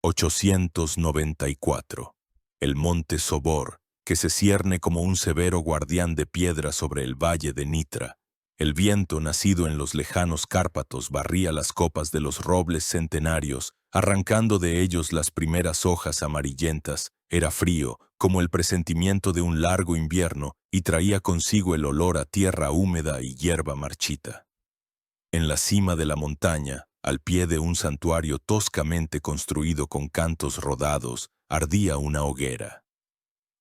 894. El monte Sobor, que se cierne como un severo guardián de piedra sobre el valle de Nitra. El viento nacido en los lejanos Cárpatos barría las copas de los robles centenarios, arrancando de ellos las primeras hojas amarillentas. Era frío, como el presentimiento de un largo invierno, y traía consigo el olor a tierra húmeda y hierba marchita. En la cima de la montaña, al pie de un santuario toscamente construido con cantos rodados, ardía una hoguera.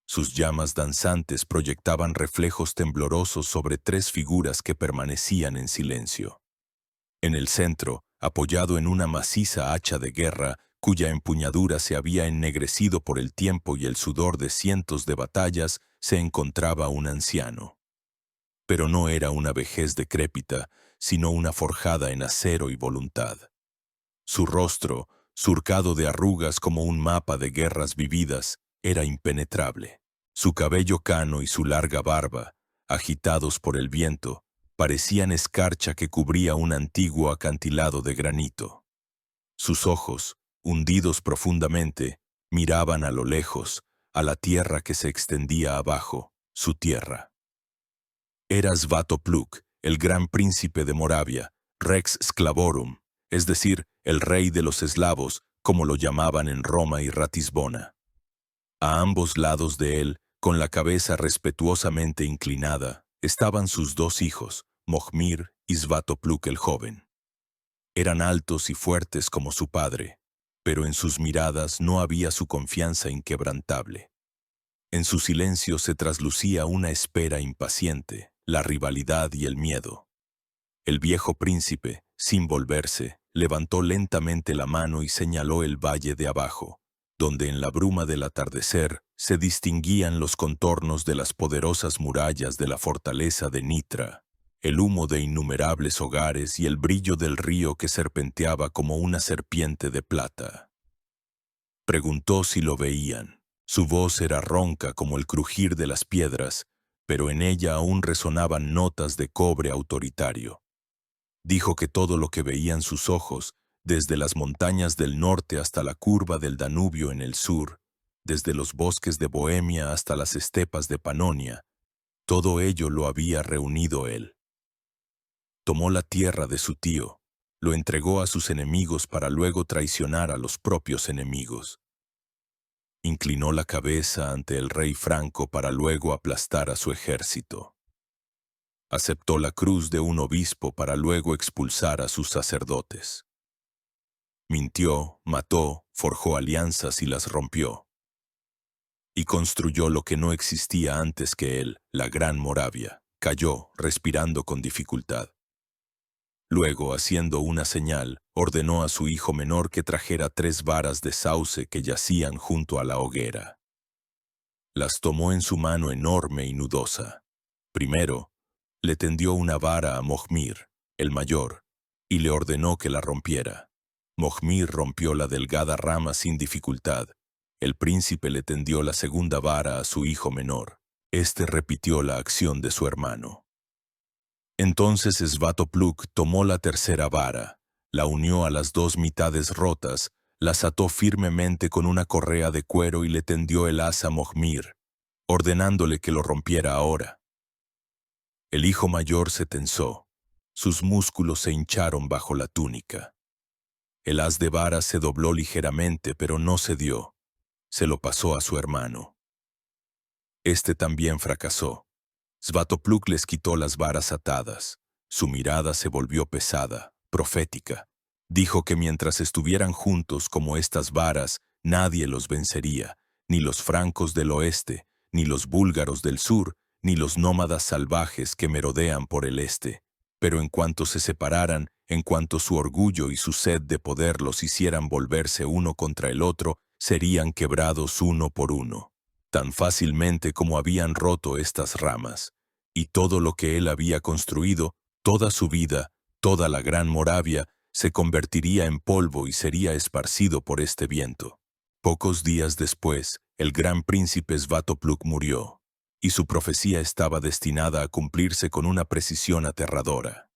Sus llamas danzantes proyectaban reflejos temblorosos sobre tres figuras que permanecían en silencio. En el centro, apoyado en una maciza hacha de guerra, cuya empuñadura se había ennegrecido por el tiempo y el sudor de cientos de batallas, se encontraba un anciano. Pero no era una vejez decrépita, sino una forjada en acero y voluntad. Su rostro, surcado de arrugas como un mapa de guerras vividas, era impenetrable. Su cabello cano y su larga barba, agitados por el viento, parecían escarcha que cubría un antiguo acantilado de granito. Sus ojos, hundidos profundamente, miraban a lo lejos, a la tierra que se extendía abajo, su tierra. Era Svatopluk, el gran príncipe de Moravia, Rex Sclavorum, es decir, el rey de los eslavos, como lo llamaban en Roma y Ratisbona. A ambos lados de él, con la cabeza respetuosamente inclinada, estaban sus dos hijos, Mojmir y Svatopluk el joven. Eran altos y fuertes como su padre, pero en sus miradas no había su confianza inquebrantable. En su silencio se traslucía una espera impaciente, la rivalidad y el miedo. El viejo príncipe, sin volverse, levantó lentamente la mano y señaló el valle de abajo, donde en la bruma del atardecer se distinguían los contornos de las poderosas murallas de la fortaleza de Nitra, el humo de innumerables hogares y el brillo del río que serpenteaba como una serpiente de plata. Preguntó si lo veían. Su voz era ronca como el crujir de las piedras, pero en ella aún resonaban notas de cobre autoritario. Dijo que todo lo que veían sus ojos, desde las montañas del norte hasta la curva del Danubio en el sur, desde los bosques de Bohemia hasta las estepas de Panonia, todo ello lo había reunido él. Tomó la tierra de su tío, lo entregó a sus enemigos para luego traicionar a los propios enemigos. Inclinó la cabeza ante el rey franco para luego aplastar a su ejército. Aceptó la cruz de un obispo para luego expulsar a sus sacerdotes. Mintió, mató, forjó alianzas y las rompió. Y construyó lo que no existía antes que él, la Gran Moravia. Cayó, respirando con dificultad. Luego, haciendo una señal, ordenó a su hijo menor que trajera 3 varas de sauce que yacían junto a la hoguera. Las tomó en su mano enorme y nudosa. Primero, le tendió una vara a Mojmir, el mayor, y le ordenó que la rompiera. Mojmir rompió la delgada rama sin dificultad. El príncipe le tendió la segunda vara a su hijo menor. Este repitió la acción de su hermano. Entonces Svatopluk tomó la tercera vara, la unió a las 2 mitades rotas, las ató firmemente con una correa de cuero y le tendió el haz a Mojmir, ordenándole que lo rompiera ahora. El hijo mayor se tensó, sus músculos se hincharon bajo la túnica. El haz de vara se dobló ligeramente, pero no cedió. Se lo pasó a su hermano. Este también fracasó. Svatopluk les quitó las varas atadas. Su mirada se volvió pesada, profética. Dijo que mientras estuvieran juntos como estas varas, nadie los vencería, ni los francos del oeste, ni los búlgaros del sur, ni los nómadas salvajes que merodean por el este. Pero en cuanto se separaran, en cuanto su orgullo y su sed de poder los hicieran volverse uno contra el otro, serían quebrados uno por uno, tan fácilmente como habían roto estas ramas. Y todo lo que él había construido, toda su vida, toda la Gran Moravia, se convertiría en polvo y sería esparcido por este viento. Pocos días después, el gran príncipe Svatopluk murió, y su profecía estaba destinada a cumplirse con una precisión aterradora.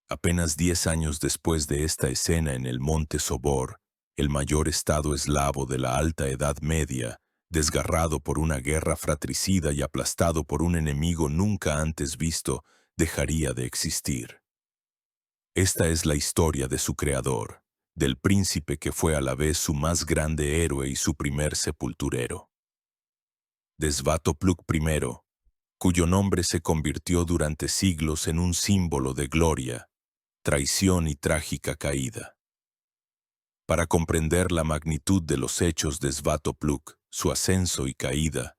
Apenas 10 años después de esta escena en el monte Sobor, el mayor estado eslavo de la Alta Edad Media, desgarrado por una guerra fratricida y aplastado por un enemigo nunca antes visto, dejaría de existir. Esta es la historia de su creador, del príncipe que fue a la vez su más grande héroe y su primer sepulturero. De Svatopluk I, cuyo nombre se convirtió durante siglos en un símbolo de gloria, traición y trágica caída. Para comprender la magnitud de los hechos de Svatopluk, su ascenso y caída,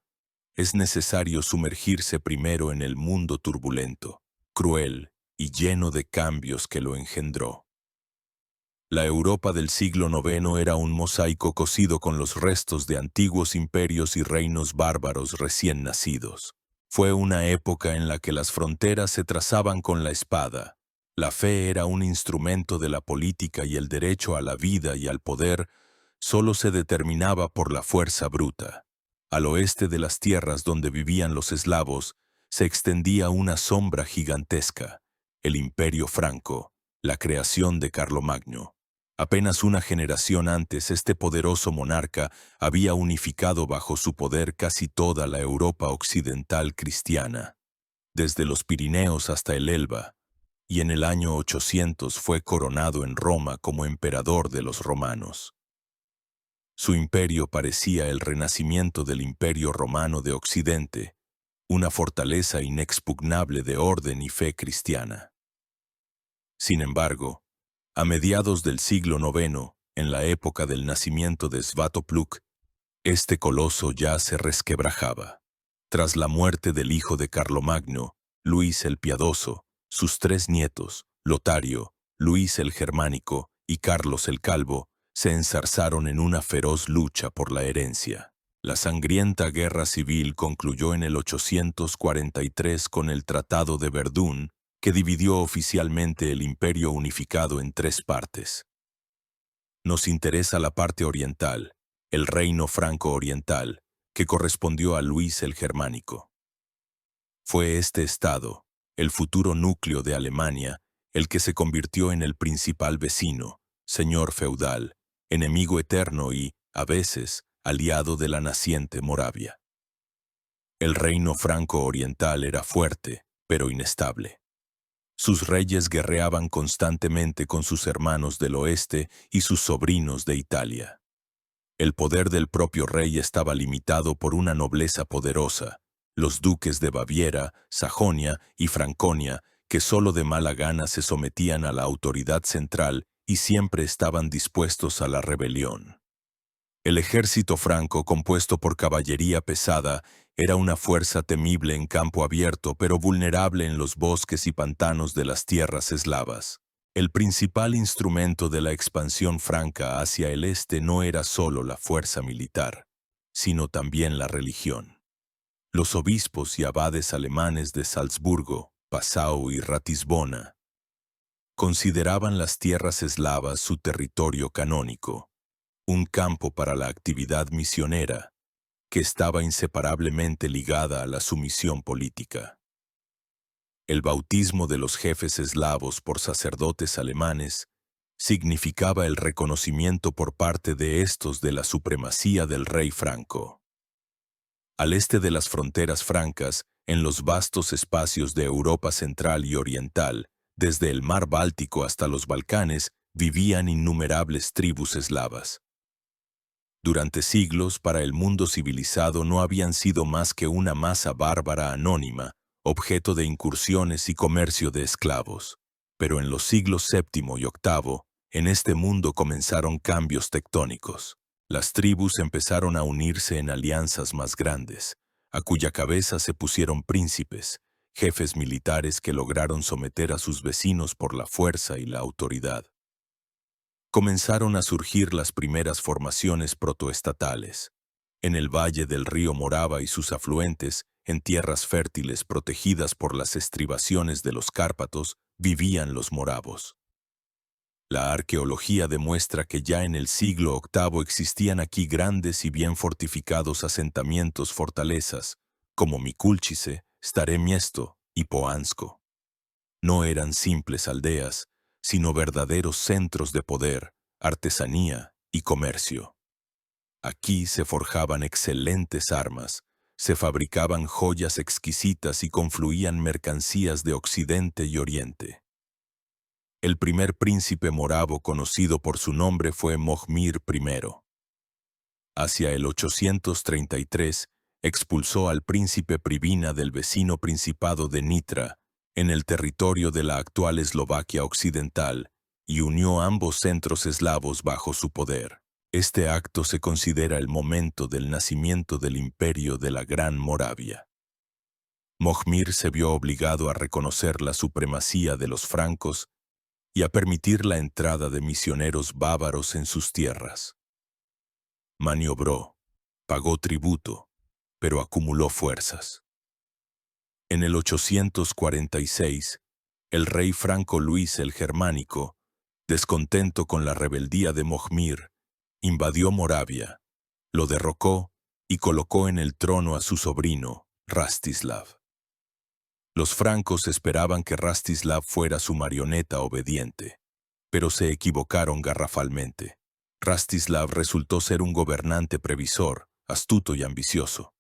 es necesario sumergirse primero en el mundo turbulento, cruel y lleno de cambios que lo engendró. La Europa del siglo IX era un mosaico cosido con los restos de antiguos imperios y reinos bárbaros recién nacidos. Fue una época en la que las fronteras se trazaban con la espada. La fe era un instrumento de la política y el derecho a la vida y al poder solo se determinaba por la fuerza bruta. Al oeste de las tierras donde vivían los eslavos se extendía una sombra gigantesca, el Imperio Franco, la creación de Carlomagno. Apenas una generación antes, este poderoso monarca había unificado bajo su poder casi toda la Europa occidental cristiana, desde los Pirineos hasta el Elba, y en el año 800 fue coronado en Roma como emperador de los romanos. Su imperio parecía el renacimiento del Imperio Romano de Occidente, una fortaleza inexpugnable de orden y fe cristiana. Sin embargo, a mediados del siglo IX, en la época del nacimiento de Svatopluk, este coloso ya se resquebrajaba. Tras la muerte del hijo de Carlomagno, Luis el Piadoso, sus tres nietos, Lotario, Luis el Germánico y Carlos el Calvo, se enzarzaron en una feroz lucha por la herencia. La sangrienta guerra civil concluyó en el 843 con el Tratado de Verdún, que dividió oficialmente el imperio unificado en tres partes. Nos interesa la parte oriental, el reino franco-oriental, que correspondió a Luis el Germánico. Fue este estado, el futuro núcleo de Alemania, el que se convirtió en el principal vecino, señor feudal, enemigo eterno y, a veces, aliado de la naciente Moravia. El reino franco-oriental era fuerte, pero inestable. Sus reyes guerreaban constantemente con sus hermanos del oeste y sus sobrinos de Italia. El poder del propio rey estaba limitado por una nobleza poderosa, los duques de Baviera, Sajonia y Franconia, que solo de mala gana se sometían a la autoridad central y siempre estaban dispuestos a la rebelión. El ejército franco, compuesto por caballería pesada, era una fuerza temible en campo abierto, pero vulnerable en los bosques y pantanos de las tierras eslavas. El principal instrumento de la expansión franca hacia el este no era solo la fuerza militar, sino también la religión. Los obispos y abades alemanes de Salzburgo, Passau y Ratisbona consideraban las tierras eslavas su territorio canónico, un campo para la actividad misionera, que estaba inseparablemente ligada a la sumisión política. El bautismo de los jefes eslavos por sacerdotes alemanes significaba el reconocimiento por parte de estos de la supremacía del rey franco. Al este de las fronteras francas, en los vastos espacios de Europa central y oriental, desde el mar Báltico hasta los Balcanes, vivían innumerables tribus eslavas. Durante siglos, para el mundo civilizado no habían sido más que una masa bárbara anónima, objeto de incursiones y comercio de esclavos. Pero en los siglos VII y VIII, en este mundo comenzaron cambios tectónicos. Las tribus empezaron a unirse en alianzas más grandes, a cuya cabeza se pusieron príncipes, jefes militares que lograron someter a sus vecinos por la fuerza y la autoridad. Comenzaron a surgir las primeras formaciones protoestatales. En el valle del río Morava y sus afluentes, en tierras fértiles protegidas por las estribaciones de los Cárpatos, vivían los moravos. La arqueología demuestra que ya en el siglo VIII existían aquí grandes y bien fortificados asentamientos fortalezas, como Mikulčice, Staré Miesto y Poansko. No eran simples aldeas, sino verdaderos centros de poder, artesanía y comercio. Aquí se forjaban excelentes armas, se fabricaban joyas exquisitas y confluían mercancías de Occidente y Oriente. El primer príncipe moravo conocido por su nombre fue Mojmir I. Hacia el 833, expulsó al príncipe Pribina del vecino principado de Nitra, en el territorio de la actual Eslovaquia occidental, y unió ambos centros eslavos bajo su poder. Este acto se considera el momento del nacimiento del imperio de la Gran Moravia. Mojmir se vio obligado a reconocer la supremacía de los francos y a permitir la entrada de misioneros bávaros en sus tierras. Maniobró, pagó tributo, pero acumuló fuerzas. En el 846, el rey franco Luis el Germánico, descontento con la rebeldía de Mojmir, invadió Moravia, lo derrocó y colocó en el trono a su sobrino, Rastislav. Los francos esperaban que Rastislav fuera su marioneta obediente, pero se equivocaron garrafalmente. Rastislav resultó ser un gobernante previsor, astuto y ambicioso.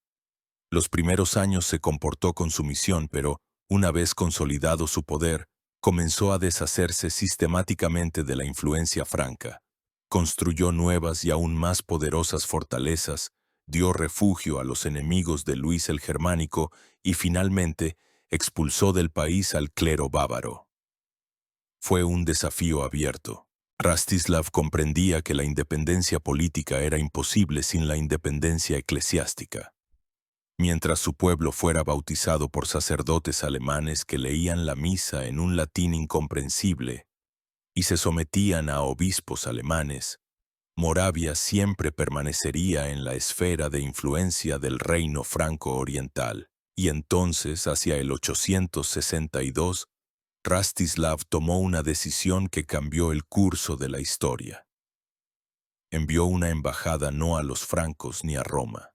Los primeros años se comportó con sumisión, pero, una vez consolidado su poder, comenzó a deshacerse sistemáticamente de la influencia franca. Construyó nuevas y aún más poderosas fortalezas, dio refugio a los enemigos de Luis el Germánico y finalmente expulsó del país al clero bávaro. Fue un desafío abierto. Rastislav comprendía que la independencia política era imposible sin la independencia eclesiástica. Mientras su pueblo fuera bautizado por sacerdotes alemanes que leían la misa en un latín incomprensible y se sometían a obispos alemanes, Moravia siempre permanecería en la esfera de influencia del reino franco-oriental. Y entonces, hacia el 862, Rastislav tomó una decisión que cambió el curso de la historia. Envió una embajada no a los francos ni a Roma.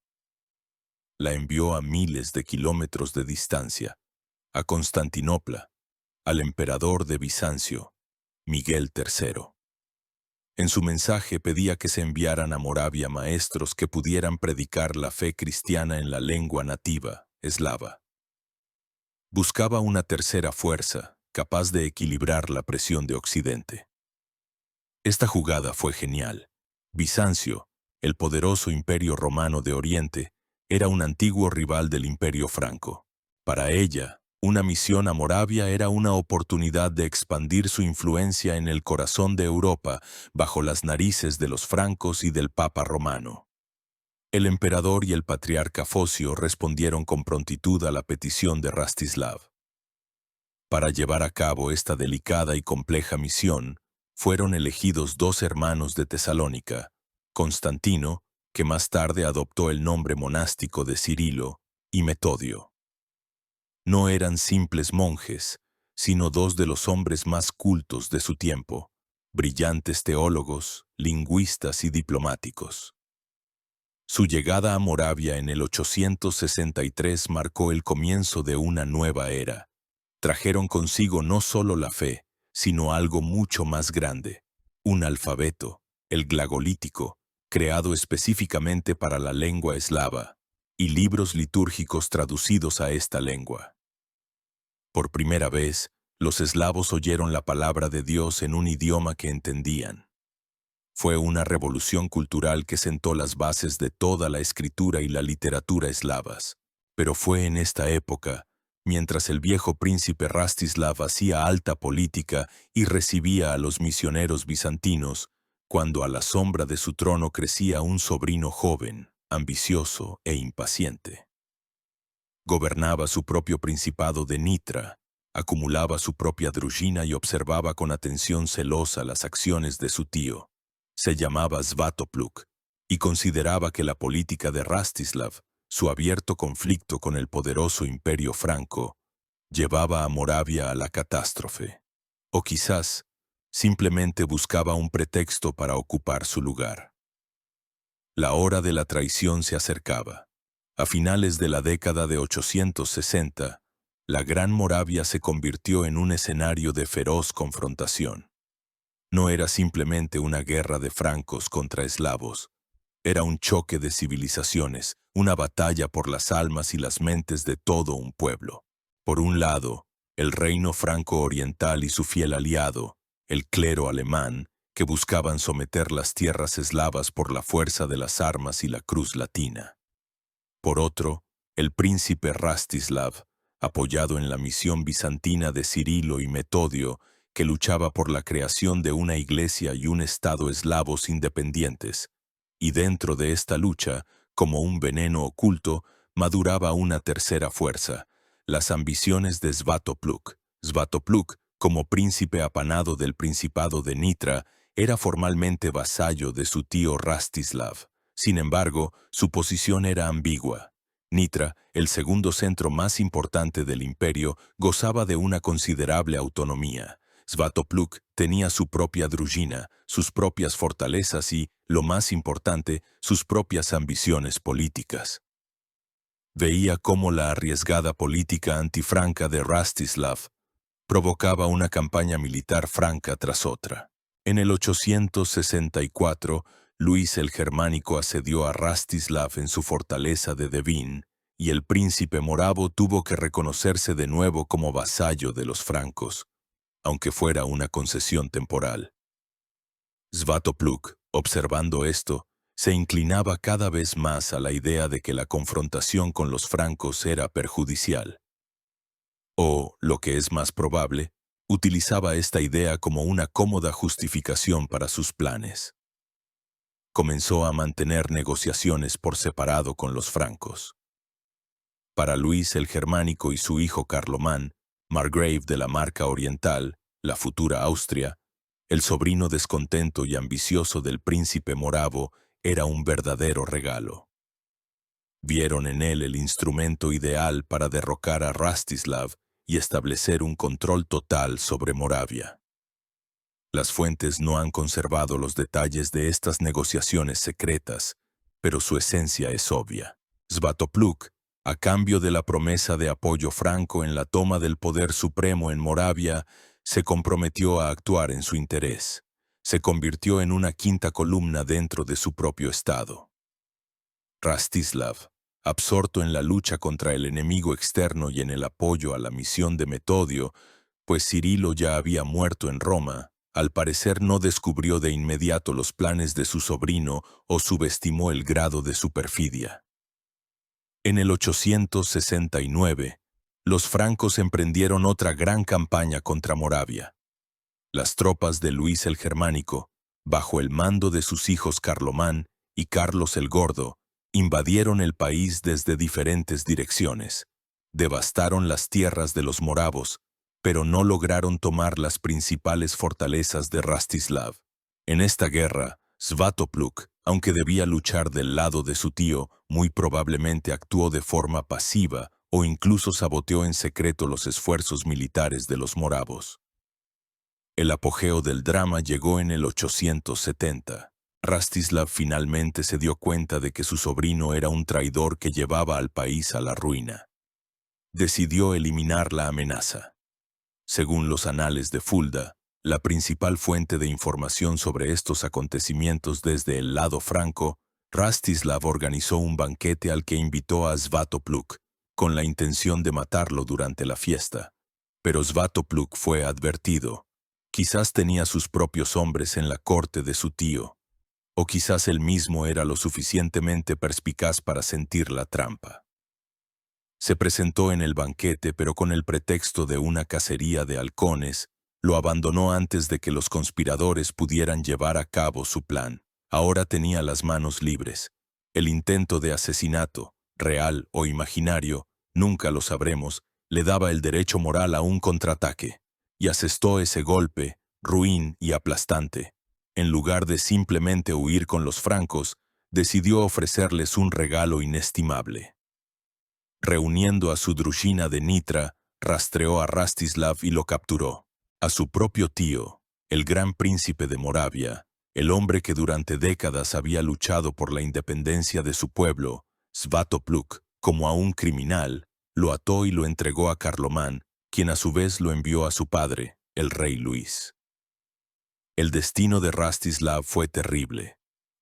La envió a miles de kilómetros de distancia, a Constantinopla, al emperador de Bizancio, Miguel III. En su mensaje pedía que se enviaran a Moravia maestros que pudieran predicar la fe cristiana en la lengua nativa, eslava. Buscaba una tercera fuerza, capaz de equilibrar la presión de Occidente. Esta jugada fue genial. Bizancio, el poderoso imperio romano de Oriente, era un antiguo rival del imperio franco. Para ella, una misión a Moravia era una oportunidad de expandir su influencia en el corazón de Europa bajo las narices de los francos y del Papa romano. El emperador y el patriarca Focio respondieron con prontitud a la petición de Rastislav. Para llevar a cabo esta delicada y compleja misión, fueron elegidos dos hermanos de Tesalónica, Constantino, que más tarde adoptó el nombre monástico de Cirilo, y Metodio. No eran simples monjes, sino dos de los hombres más cultos de su tiempo, brillantes teólogos, lingüistas y diplomáticos. Su llegada a Moravia en el 863 marcó el comienzo de una nueva era. Trajeron consigo no solo la fe, sino algo mucho más grande, un alfabeto, el glagolítico, creado específicamente para la lengua eslava, y libros litúrgicos traducidos a esta lengua. Por primera vez, los eslavos oyeron la palabra de Dios en un idioma que entendían. Fue una revolución cultural que sentó las bases de toda la escritura y la literatura eslavas. Pero fue en esta época, mientras el viejo príncipe Rastislav hacía alta política y recibía a los misioneros bizantinos, cuando a la sombra de su trono crecía un sobrino joven, ambicioso e impaciente. Gobernaba su propio principado de Nitra, acumulaba su propia druzhina y observaba con atención celosa las acciones de su tío. Se llamaba Svatopluk y consideraba que la política de Rastislav, su abierto conflicto con el poderoso imperio franco, llevaba a Moravia a la catástrofe. O quizás, simplemente buscaba un pretexto para ocupar su lugar. La hora de la traición se acercaba. A finales de la década de 860, la Gran Moravia se convirtió en un escenario de feroz confrontación. No era simplemente una guerra de francos contra eslavos. Era un choque de civilizaciones, una batalla por las almas y las mentes de todo un pueblo. Por un lado, el reino franco-oriental y su fiel aliado, el clero alemán, que buscaban someter las tierras eslavas por la fuerza de las armas y la cruz latina. Por otro, el príncipe Rastislav, apoyado en la misión bizantina de Cirilo y Metodio, que luchaba por la creación de una iglesia y un estado eslavos independientes. Y dentro de esta lucha, como un veneno oculto, maduraba una tercera fuerza, las ambiciones de Svatopluk. Svatopluk, como príncipe apanado del Principado de Nitra, era formalmente vasallo de su tío Rastislav. Sin embargo, su posición era ambigua. Nitra, el segundo centro más importante del imperio, gozaba de una considerable autonomía. Svatopluk tenía su propia druzhina, sus propias fortalezas y, lo más importante, sus propias ambiciones políticas. Veía cómo la arriesgada política antifranca de Rastislav provocaba una campaña militar franca tras otra. En el 864, Luis el Germánico asedió a Rastislav en su fortaleza de Devin, y el príncipe moravo tuvo que reconocerse de nuevo como vasallo de los francos, aunque fuera una concesión temporal. Svatopluk, observando esto, se inclinaba cada vez más a la idea de que la confrontación con los francos era perjudicial. O, lo que es más probable, utilizaba esta idea como una cómoda justificación para sus planes. Comenzó a mantener negociaciones por separado con los francos. Para Luis el Germánico y su hijo Carlomán, margrave de la Marca Oriental, la futura Austria, el sobrino descontento y ambicioso del príncipe moravo, era un verdadero regalo. Vieron en él el instrumento ideal para derrocar a Rastislav y establecer un control total sobre Moravia. Las fuentes no han conservado los detalles de estas negociaciones secretas, pero su esencia es obvia. Svatopluk, a cambio de la promesa de apoyo franco en la toma del poder supremo en Moravia, se comprometió a actuar en su interés. Se convirtió en una quinta columna dentro de su propio estado. Rastislav, absorto en la lucha contra el enemigo externo y en el apoyo a la misión de Metodio, pues Cirilo ya había muerto en Roma, al parecer no descubrió de inmediato los planes de su sobrino o subestimó el grado de su perfidia. En el 869, los francos emprendieron otra gran campaña contra Moravia. Las tropas de Luis el Germánico, bajo el mando de sus hijos Carlomán y Carlos el Gordo, invadieron el país desde diferentes direcciones. Devastaron las tierras de los moravos, pero no lograron tomar las principales fortalezas de Rastislav. En esta guerra, Svatopluk, aunque debía luchar del lado de su tío, muy probablemente actuó de forma pasiva o incluso saboteó en secreto los esfuerzos militares de los moravos. El apogeo del drama llegó en el 870. Rastislav finalmente se dio cuenta de que su sobrino era un traidor que llevaba al país a la ruina. Decidió eliminar la amenaza. Según los anales de Fulda, la principal fuente de información sobre estos acontecimientos desde el lado franco, Rastislav organizó un banquete al que invitó a Svatopluk, con la intención de matarlo durante la fiesta. Pero Svatopluk fue advertido. Quizás tenía sus propios hombres en la corte de su tío, o quizás él mismo era lo suficientemente perspicaz para sentir la trampa. Se presentó en el banquete, pero con el pretexto de una cacería de halcones, lo abandonó antes de que los conspiradores pudieran llevar a cabo su plan. Ahora tenía las manos libres. El intento de asesinato, real o imaginario, nunca lo sabremos, le daba el derecho moral a un contraataque, y asestó ese golpe, ruin y aplastante. En lugar de simplemente huir con los francos, decidió ofrecerles un regalo inestimable. Reuniendo a su druzhina de Nitra, rastreó a Rastislav y lo capturó. A su propio tío, el gran príncipe de Moravia, el hombre que durante décadas había luchado por la independencia de su pueblo, Svatopluk, como a un criminal, lo ató y lo entregó a Carlomán, quien a su vez lo envió a su padre, el rey Luis. El destino de Rastislav fue terrible.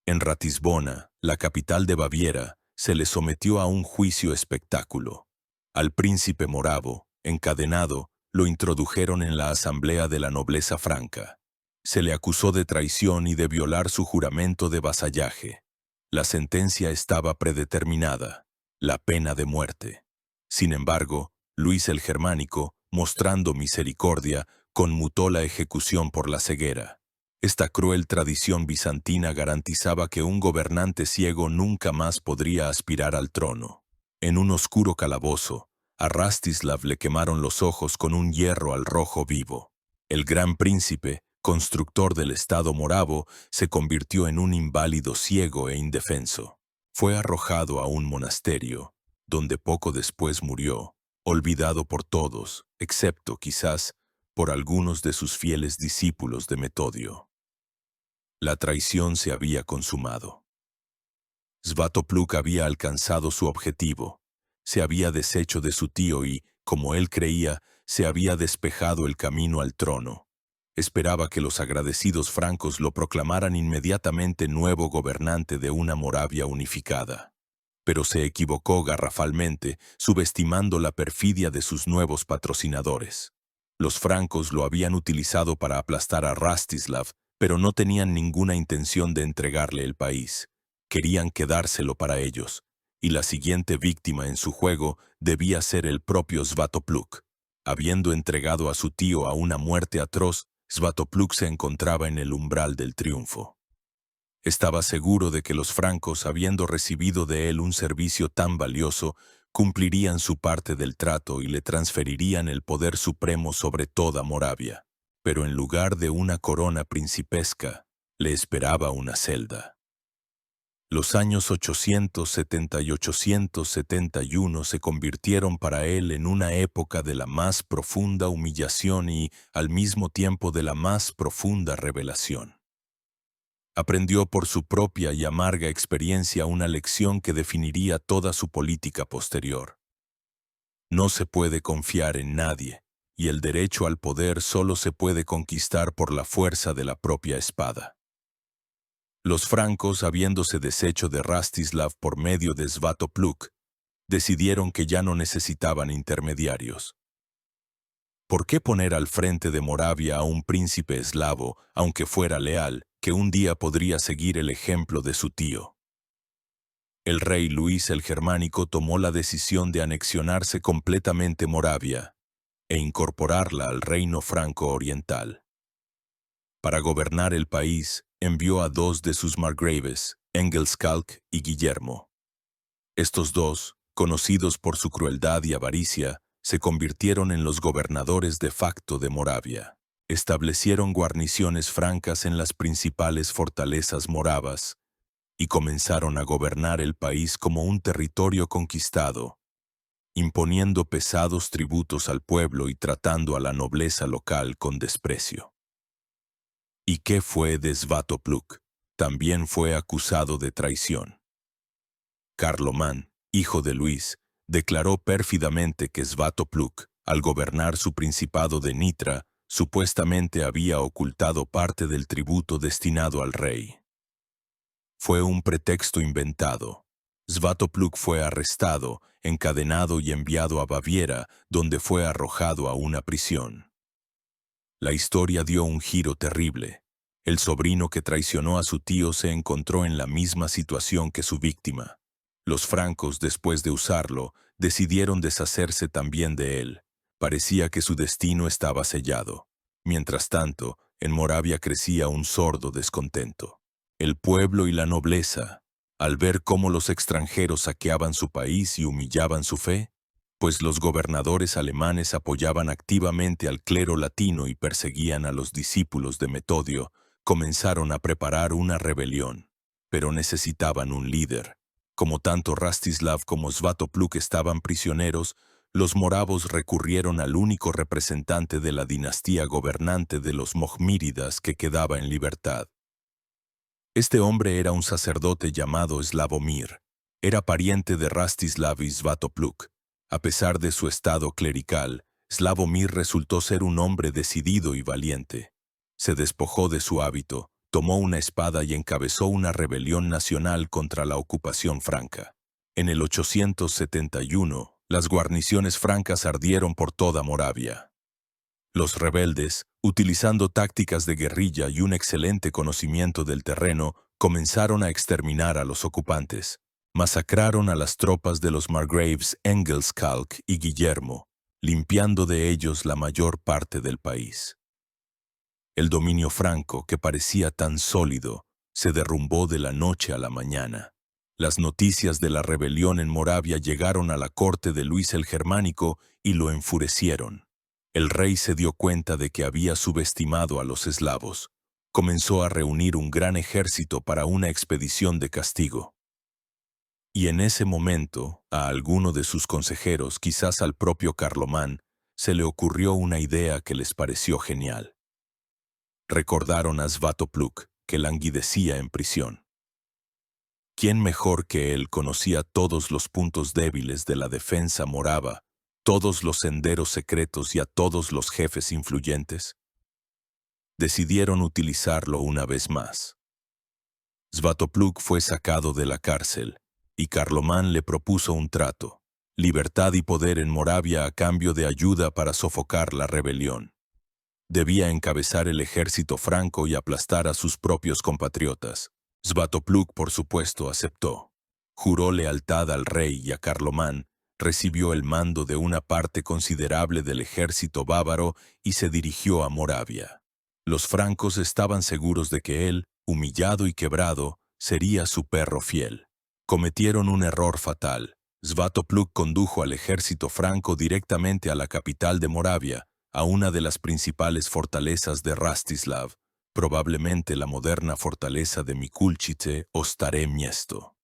En Ratisbona, la capital de Baviera, se le sometió a un juicio espectáculo. Al príncipe moravo, encadenado, lo introdujeron en la asamblea de la nobleza franca. Se le acusó de traición y de violar su juramento de vasallaje. La sentencia estaba predeterminada, la pena de muerte. Sin embargo, Luis el Germánico, mostrando misericordia, conmutó la ejecución por la ceguera. Esta cruel tradición bizantina garantizaba que un gobernante ciego nunca más podría aspirar al trono. En un oscuro calabozo, a Rastislav le quemaron los ojos con un hierro al rojo vivo. El gran príncipe, constructor del Estado moravo, se convirtió en un inválido ciego e indefenso. Fue arrojado a un monasterio, donde poco después murió, olvidado por todos, excepto, quizás, por algunos de sus fieles discípulos de Metodio. La traición se había consumado. Svatopluk había alcanzado su objetivo. Se había deshecho de su tío y, como él creía, se había despejado el camino al trono. Esperaba que los agradecidos francos lo proclamaran inmediatamente nuevo gobernante de una Moravia unificada. Pero se equivocó garrafalmente, subestimando la perfidia de sus nuevos patrocinadores. Los francos lo habían utilizado para aplastar a Rastislav, pero no tenían ninguna intención de entregarle el país. Querían quedárselo para ellos, y la siguiente víctima en su juego debía ser el propio Svatopluk. Habiendo entregado a su tío a una muerte atroz, Svatopluk se encontraba en el umbral del triunfo. Estaba seguro de que los francos, habiendo recibido de él un servicio tan valioso, cumplirían su parte del trato y le transferirían el poder supremo sobre toda Moravia. Pero en lugar de una corona principesca, le esperaba una celda. Los años 870 y 871 se convirtieron para él en una época de la más profunda humillación y, al mismo tiempo, de la más profunda revelación. Aprendió por su propia y amarga experiencia una lección que definiría toda su política posterior. No se puede confiar en nadie, y el derecho al poder solo se puede conquistar por la fuerza de la propia espada. Los francos, habiéndose deshecho de Rastislav por medio de Svatopluk, decidieron que ya no necesitaban intermediarios. ¿Por qué poner al frente de Moravia a un príncipe eslavo, aunque fuera leal, que un día podría seguir el ejemplo de su tío? El rey Luis el Germánico tomó la decisión de anexionarse completamente Moravia e incorporarla al reino franco-oriental. Para gobernar el país, envió a dos de sus margraves, Engelskalk y Guillermo. Estos dos, conocidos por su crueldad y avaricia, se convirtieron en los gobernadores de facto de Moravia. Establecieron guarniciones francas en las principales fortalezas moravas y comenzaron a gobernar el país como un territorio conquistado, imponiendo pesados tributos al pueblo y tratando a la nobleza local con desprecio. ¿Y qué fue de Svatopluk? También fue acusado de traición. Carlomán, hijo de Luis, declaró pérfidamente que Svatopluk, al gobernar su principado de Nitra, supuestamente había ocultado parte del tributo destinado al rey. Fue un pretexto inventado. Svatopluk fue arrestado, encadenado y enviado a Baviera, donde fue arrojado a una prisión. La historia dio un giro terrible. El sobrino que traicionó a su tío se encontró en la misma situación que su víctima. Los francos, después de usarlo, decidieron deshacerse también de él. Parecía que su destino estaba sellado. Mientras tanto, en Moravia crecía un sordo descontento. El pueblo y la nobleza, al ver cómo los extranjeros saqueaban su país y humillaban su fe, pues los gobernadores alemanes apoyaban activamente al clero latino y perseguían a los discípulos de Metodio, comenzaron a preparar una rebelión. Pero necesitaban un líder. Como tanto Rastislav como Svatopluk estaban prisioneros, los moravos recurrieron al único representante de la dinastía gobernante de los Mohmíridas que quedaba en libertad. Este hombre era un sacerdote llamado Slavomir. Era pariente de Rastislav y Svatopluk. A pesar de su estado clerical, Slavomir resultó ser un hombre decidido y valiente. Se despojó de su hábito, tomó una espada y encabezó una rebelión nacional contra la ocupación franca. En el 871, las guarniciones francas ardieron por toda Moravia. Los rebeldes, utilizando tácticas de guerrilla y un excelente conocimiento del terreno, comenzaron a exterminar a los ocupantes. Masacraron a las tropas de los margraves Engelskalk y Guillermo, limpiando de ellos la mayor parte del país. El dominio franco, que parecía tan sólido, se derrumbó de la noche a la mañana. Las noticias de la rebelión en Moravia llegaron a la corte de Luis el Germánico y lo enfurecieron. El rey se dio cuenta de que había subestimado a los eslavos. Comenzó a reunir un gran ejército para una expedición de castigo. Y en ese momento, a alguno de sus consejeros, quizás al propio Carlomán, se le ocurrió una idea que les pareció genial. Recordaron a Svatopluk, que languidecía en prisión. ¿Quién mejor que él conocía todos los puntos débiles de la defensa morava, todos los senderos secretos y a todos los jefes influyentes? Decidieron utilizarlo una vez más. Svatopluk fue sacado de la cárcel, y Carlomán le propuso un trato: libertad y poder en Moravia a cambio de ayuda para sofocar la rebelión. Debía encabezar el ejército franco y aplastar a sus propios compatriotas. Svatopluk, por supuesto, aceptó. Juró lealtad al rey y a Carlomán, recibió el mando de una parte considerable del ejército bávaro y se dirigió a Moravia. Los francos estaban seguros de que él, humillado y quebrado, sería su perro fiel. Cometieron un error fatal. Svatopluk condujo al ejército franco directamente a la capital de Moravia, a una de las principales fortalezas de Rastislav, probablemente la moderna fortaleza de Mikulčice o Staré Miesto.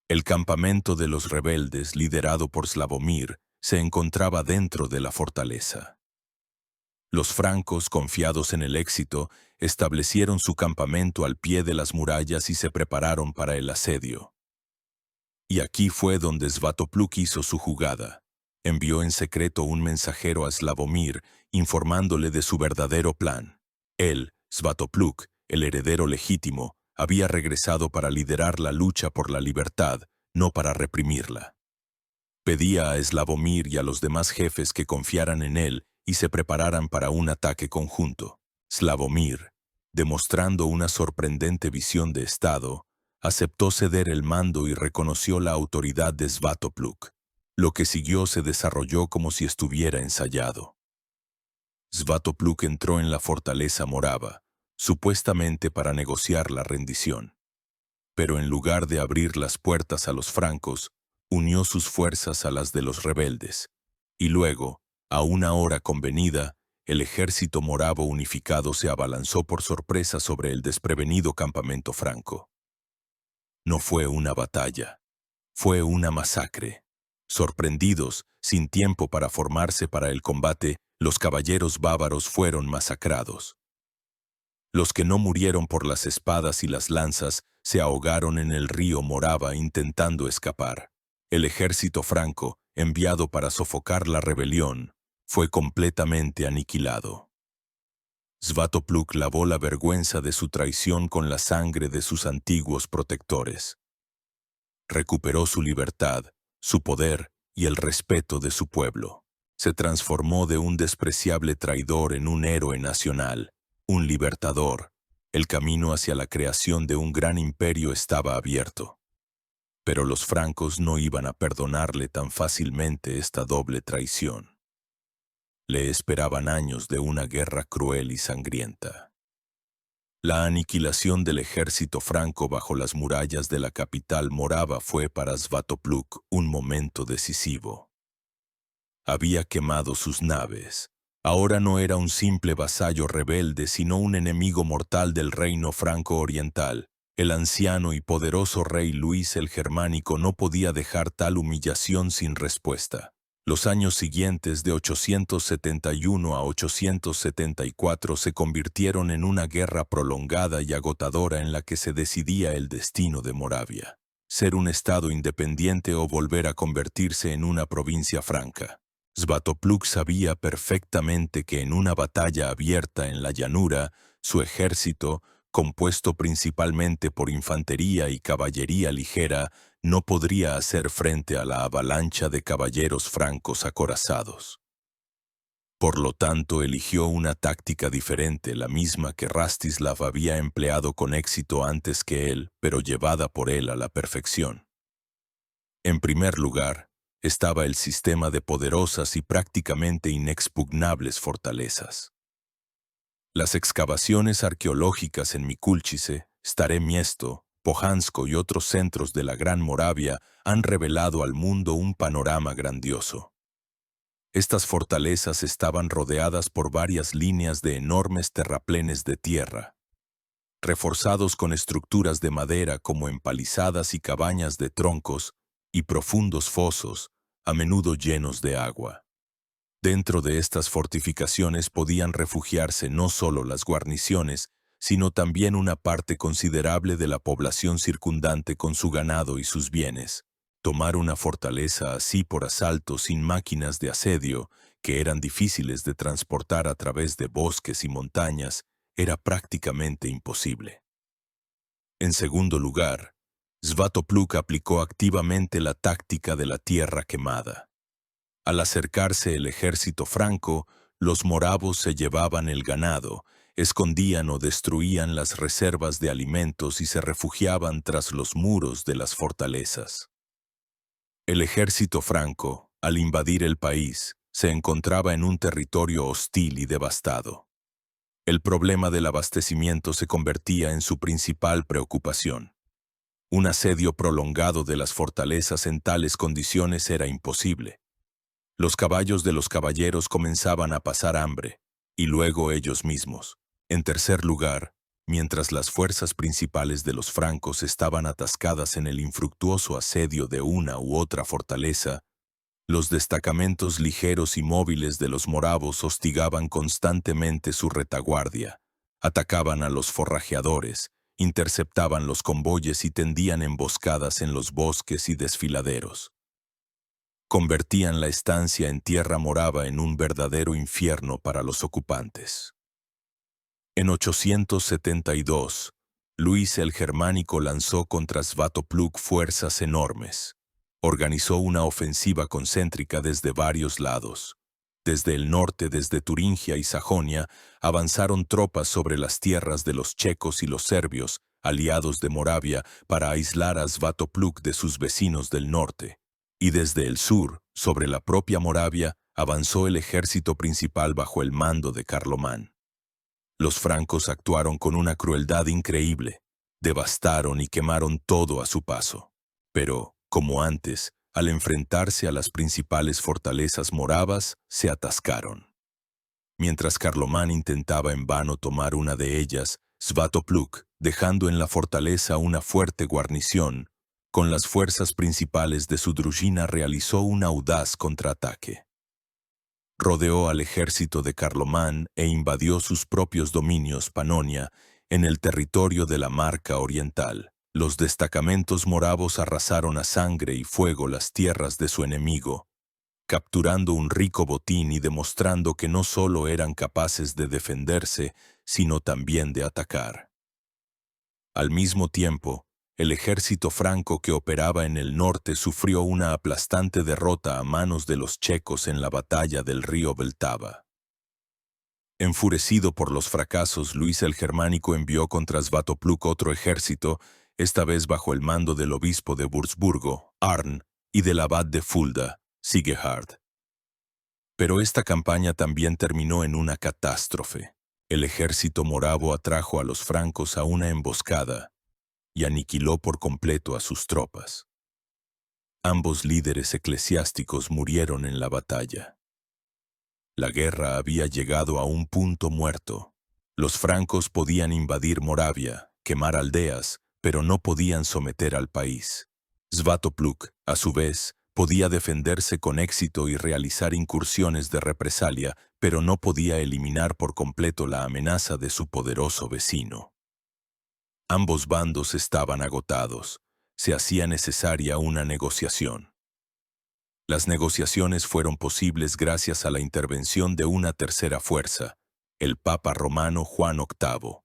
El campamento de los rebeldes, liderado por Slavomir, se encontraba dentro de la fortaleza. Los francos, confiados en el éxito, establecieron su campamento al pie de las murallas y se prepararon para el asedio. Y aquí fue donde Svatopluk hizo su jugada. Envió en secreto un mensajero a Slavomir, informándole de su verdadero plan. Él, Svatopluk, el heredero legítimo, había regresado para liderar la lucha por la libertad, no para reprimirla. Pedía a Slavomir y a los demás jefes que confiaran en él y se prepararan para un ataque conjunto. Slavomir, demostrando una sorprendente visión de Estado, aceptó ceder el mando y reconoció la autoridad de Svatopluk. Lo que siguió se desarrolló como si estuviera ensayado. Svatopluk entró en la fortaleza morava, supuestamente para negociar la rendición. Pero en lugar de abrir las puertas a los francos, unió sus fuerzas a las de los rebeldes. Y luego, a una hora convenida, el ejército moravo unificado se abalanzó por sorpresa sobre el desprevenido campamento franco. No fue una batalla, fue una masacre. Sorprendidos, sin tiempo para formarse para el combate, los caballeros bávaros fueron masacrados. Los que no murieron por las espadas y las lanzas se ahogaron en el río Morava intentando escapar. El ejército franco, enviado para sofocar la rebelión, fue completamente aniquilado. Svatopluk lavó la vergüenza de su traición con la sangre de sus antiguos protectores. Recuperó su libertad, su poder y el respeto de su pueblo. Se transformó de un despreciable traidor en un héroe nacional, un libertador. El camino hacia la creación de un gran imperio estaba abierto. Pero los francos no iban a perdonarle tan fácilmente esta doble traición. Le esperaban años de una guerra cruel y sangrienta. La aniquilación del ejército franco bajo las murallas de la capital morava fue para Svatopluk un momento decisivo. Había quemado sus naves. Ahora no era un simple vasallo rebelde, sino un enemigo mortal del reino franco-oriental. El anciano y poderoso rey Luis el Germánico no podía dejar tal humillación sin respuesta. Los años siguientes, de 871 a 874, se convirtieron en una guerra prolongada y agotadora en la que se decidía el destino de Moravia: ser un estado independiente o volver a convertirse en una provincia franca. Svatopluk sabía perfectamente que en una batalla abierta en la llanura, su ejército, compuesto principalmente por infantería y caballería ligera, no podría hacer frente a la avalancha de caballeros francos acorazados. Por lo tanto, eligió una táctica diferente, la misma que Rastislav había empleado con éxito antes que él, pero llevada por él a la perfección. En primer lugar, estaba el sistema de poderosas y prácticamente inexpugnables fortalezas. Las excavaciones arqueológicas en Mikulčice, Staré Miesto, Pojansko y otros centros de la Gran Moravia han revelado al mundo un panorama grandioso. Estas fortalezas estaban rodeadas por varias líneas de enormes terraplenes de tierra, reforzados con estructuras de madera como empalizadas y cabañas de troncos y profundos fosos, a menudo llenos de agua. Dentro de estas fortificaciones podían refugiarse no solo las guarniciones, sino también una parte considerable de la población circundante con su ganado y sus bienes. Tomar una fortaleza así por asalto sin máquinas de asedio, que eran difíciles de transportar a través de bosques y montañas, era prácticamente imposible. En segundo lugar, Svatopluk aplicó activamente la táctica de la tierra quemada. Al acercarse el ejército franco, los moravos se llevaban el ganado, escondían o destruían las reservas de alimentos y se refugiaban tras los muros de las fortalezas. El ejército franco, al invadir el país, se encontraba en un territorio hostil y devastado. El problema del abastecimiento se convertía en su principal preocupación. Un asedio prolongado de las fortalezas en tales condiciones era imposible. Los caballos de los caballeros comenzaban a pasar hambre, y luego ellos mismos. En tercer lugar, mientras las fuerzas principales de los francos estaban atascadas en el infructuoso asedio de una u otra fortaleza, los destacamentos ligeros y móviles de los moravos hostigaban constantemente su retaguardia, atacaban a los forrajeadores, interceptaban los convoyes y tendían emboscadas en los bosques y desfiladeros. Convertían la estancia en tierra morava en un verdadero infierno para los ocupantes. En 872, Luis el Germánico lanzó contra Svatopluk fuerzas enormes. Organizó una ofensiva concéntrica desde varios lados. Desde el norte, desde Turingia y Sajonia, avanzaron tropas sobre las tierras de los checos y los serbios, aliados de Moravia, para aislar a Svatopluk de sus vecinos del norte. Y desde el sur, sobre la propia Moravia, avanzó el ejército principal bajo el mando de Carlomán. Los francos actuaron con una crueldad increíble, devastaron y quemaron todo a su paso. Pero, como antes, al enfrentarse a las principales fortalezas moravas, se atascaron. Mientras Carlomán intentaba en vano tomar una de ellas, Svatopluk, dejando en la fortaleza una fuerte guarnición, con las fuerzas principales de su druzhina realizó un audaz contraataque. Rodeó al ejército de Carlomán e invadió sus propios dominios Panonia, en el territorio de la Marca Oriental. Los destacamentos moravos arrasaron a sangre y fuego las tierras de su enemigo, capturando un rico botín y demostrando que no solo eran capaces de defenderse, sino también de atacar. Al mismo tiempo, el ejército franco que operaba en el norte sufrió una aplastante derrota a manos de los checos en la batalla del río Vltava. Enfurecido por los fracasos, Luis el Germánico envió contra Svatopluk otro ejército, esta vez bajo el mando del obispo de Wurzburgo, Arn, y del abad de Fulda, Sigehard. Pero esta campaña también terminó en una catástrofe. El ejército moravo atrajo a los francos a una emboscada y aniquiló por completo a sus tropas. Ambos líderes eclesiásticos murieron en la batalla. La guerra había llegado a un punto muerto. Los francos podían invadir Moravia, quemar aldeas, pero no podían someter al país. Svatopluk, a su vez, podía defenderse con éxito y realizar incursiones de represalia, pero no podía eliminar por completo la amenaza de su poderoso vecino. Ambos bandos estaban agotados. Se hacía necesaria una negociación. Las negociaciones fueron posibles gracias a la intervención de una tercera fuerza, el Papa romano Juan VIII.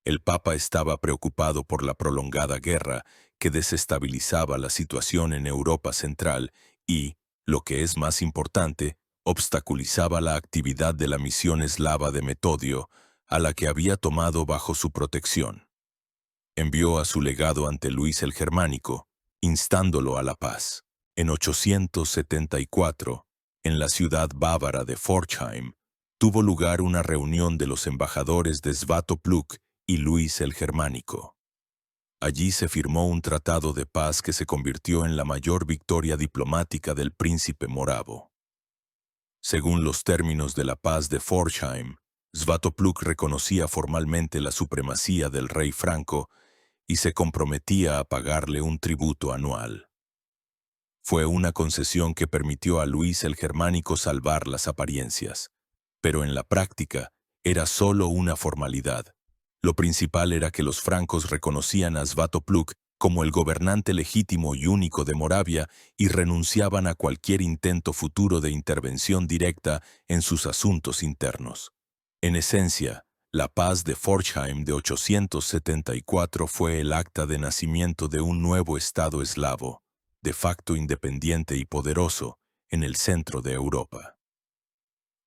El Papa estaba preocupado por la prolongada guerra que desestabilizaba la situación en Europa Central y, lo que es más importante, obstaculizaba la actividad de la misión eslava de Metodio, a la que había tomado bajo su protección. Envió a su legado ante Luis el Germánico, instándolo a la paz. En 874, en la ciudad bávara de Forchheim, tuvo lugar una reunión de los embajadores de Svatopluk y Luis el Germánico. Allí se firmó un tratado de paz que se convirtió en la mayor victoria diplomática del príncipe moravo. Según los términos de la paz de Forchheim, Svatopluk reconocía formalmente la supremacía del rey franco y se comprometía a pagarle un tributo anual. Fue una concesión que permitió a Luis el Germánico salvar las apariencias, pero en la práctica era solo una formalidad. Lo principal era que los francos reconocían a Svatopluk como el gobernante legítimo y único de Moravia y renunciaban a cualquier intento futuro de intervención directa en sus asuntos internos. En esencia, la paz de Forchheim de 874 fue el acta de nacimiento de un nuevo estado eslavo, de facto independiente y poderoso, en el centro de Europa.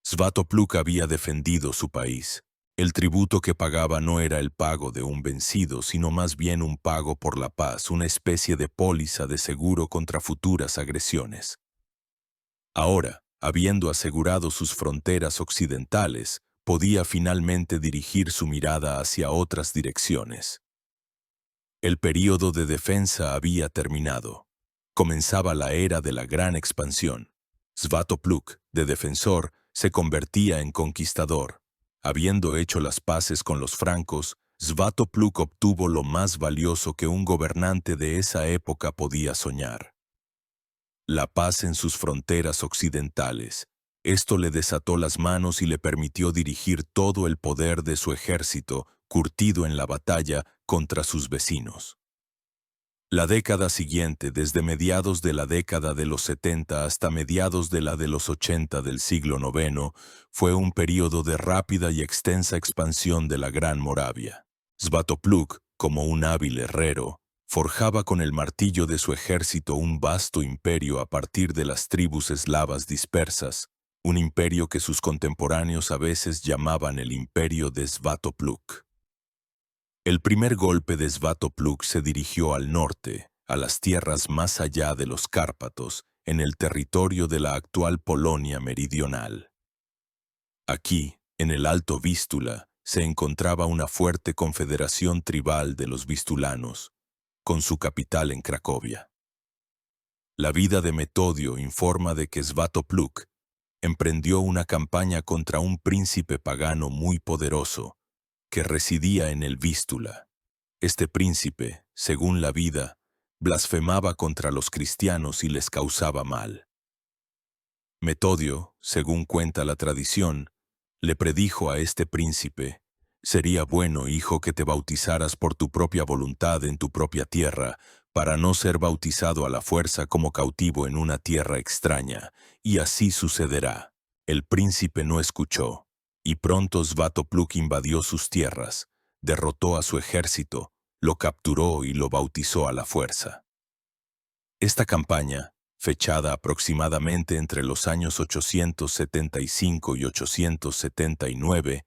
Svatopluk había defendido su país. El tributo que pagaba no era el pago de un vencido, sino más bien un pago por la paz, una especie de póliza de seguro contra futuras agresiones. Ahora, habiendo asegurado sus fronteras occidentales, podía finalmente dirigir su mirada hacia otras direcciones. El período de defensa había terminado. Comenzaba la era de la gran expansión. Svatopluk, de defensor, se convertía en conquistador. Habiendo hecho las paces con los francos, Svatopluk obtuvo lo más valioso que un gobernante de esa época podía soñar: la paz en sus fronteras occidentales. Esto le desató las manos y le permitió dirigir todo el poder de su ejército, curtido en la batalla, contra sus vecinos. La década siguiente, desde mediados de la década de los 70 hasta mediados de la de los 80 del siglo IX, fue un período de rápida y extensa expansión de la Gran Moravia. Svatopluk, como un hábil herrero, forjaba con el martillo de su ejército un vasto imperio a partir de las tribus eslavas dispersas, un imperio que sus contemporáneos a veces llamaban el Imperio de Svatopluk. El primer golpe de Svatopluk se dirigió al norte, a las tierras más allá de los Cárpatos, en el territorio de la actual Polonia meridional. Aquí, en el Alto Vístula, se encontraba una fuerte confederación tribal de los vistulanos, con su capital en Cracovia. La vida de Metodio informa de que Svatopluk emprendió una campaña contra un príncipe pagano muy poderoso, que residía en el Vístula. Este príncipe, según la vida, blasfemaba contra los cristianos y les causaba mal. Metodio, según cuenta la tradición, le predijo a este príncipe: «Sería bueno, hijo, que te bautizaras por tu propia voluntad en tu propia tierra, para no ser bautizado a la fuerza como cautivo en una tierra extraña, y así sucederá». El príncipe no escuchó, y pronto Svatopluk invadió sus tierras, derrotó a su ejército, lo capturó y lo bautizó a la fuerza. Esta campaña, fechada aproximadamente entre los años 875 y 879,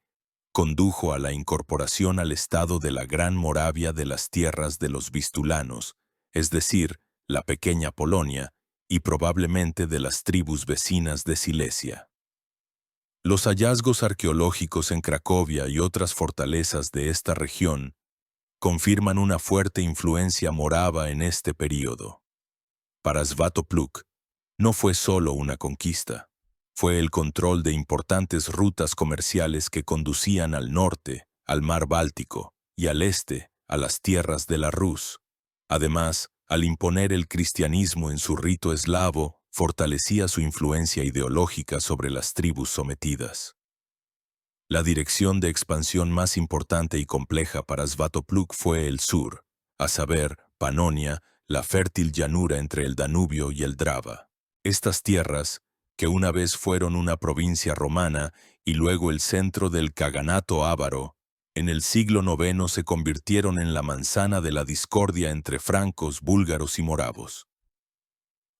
condujo a la incorporación al estado de la Gran Moravia de las tierras de los vistulanos, es decir, la pequeña Polonia, y probablemente de las tribus vecinas de Silesia. Los hallazgos arqueológicos en Cracovia y otras fortalezas de esta región confirman una fuerte influencia morava en este período. Para Svatopluk, no fue solo una conquista, fue el control de importantes rutas comerciales que conducían al norte, al mar Báltico, y al este, a las tierras de la Rus. Además, al imponer el cristianismo en su rito eslavo, fortalecía su influencia ideológica sobre las tribus sometidas. La dirección de expansión más importante y compleja para Svatopluk fue el sur, a saber, Panonia, la fértil llanura entre el Danubio y el Drava. Estas tierras, que una vez fueron una provincia romana y luego el centro del Caganato ávaro, en el siglo IX se convirtieron en la manzana de la discordia entre francos, búlgaros y moravos.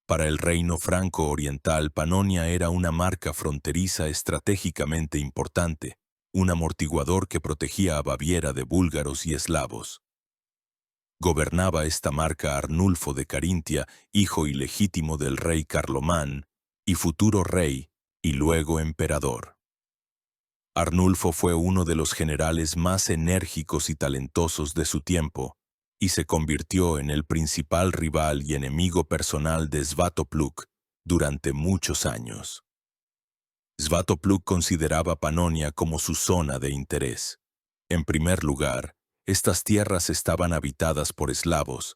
Para el reino franco-oriental, Panonia era una marca fronteriza estratégicamente importante, un amortiguador que protegía a Baviera de búlgaros y eslavos. Gobernaba esta marca Arnulfo de Carintia, hijo ilegítimo del rey Carlomán, y futuro rey, y luego emperador. Arnulfo fue uno de los generales más enérgicos y talentosos de su tiempo, y se convirtió en el principal rival y enemigo personal de Svatopluk durante muchos años. Svatopluk consideraba Panonia como su zona de interés. En primer lugar, estas tierras estaban habitadas por eslavos.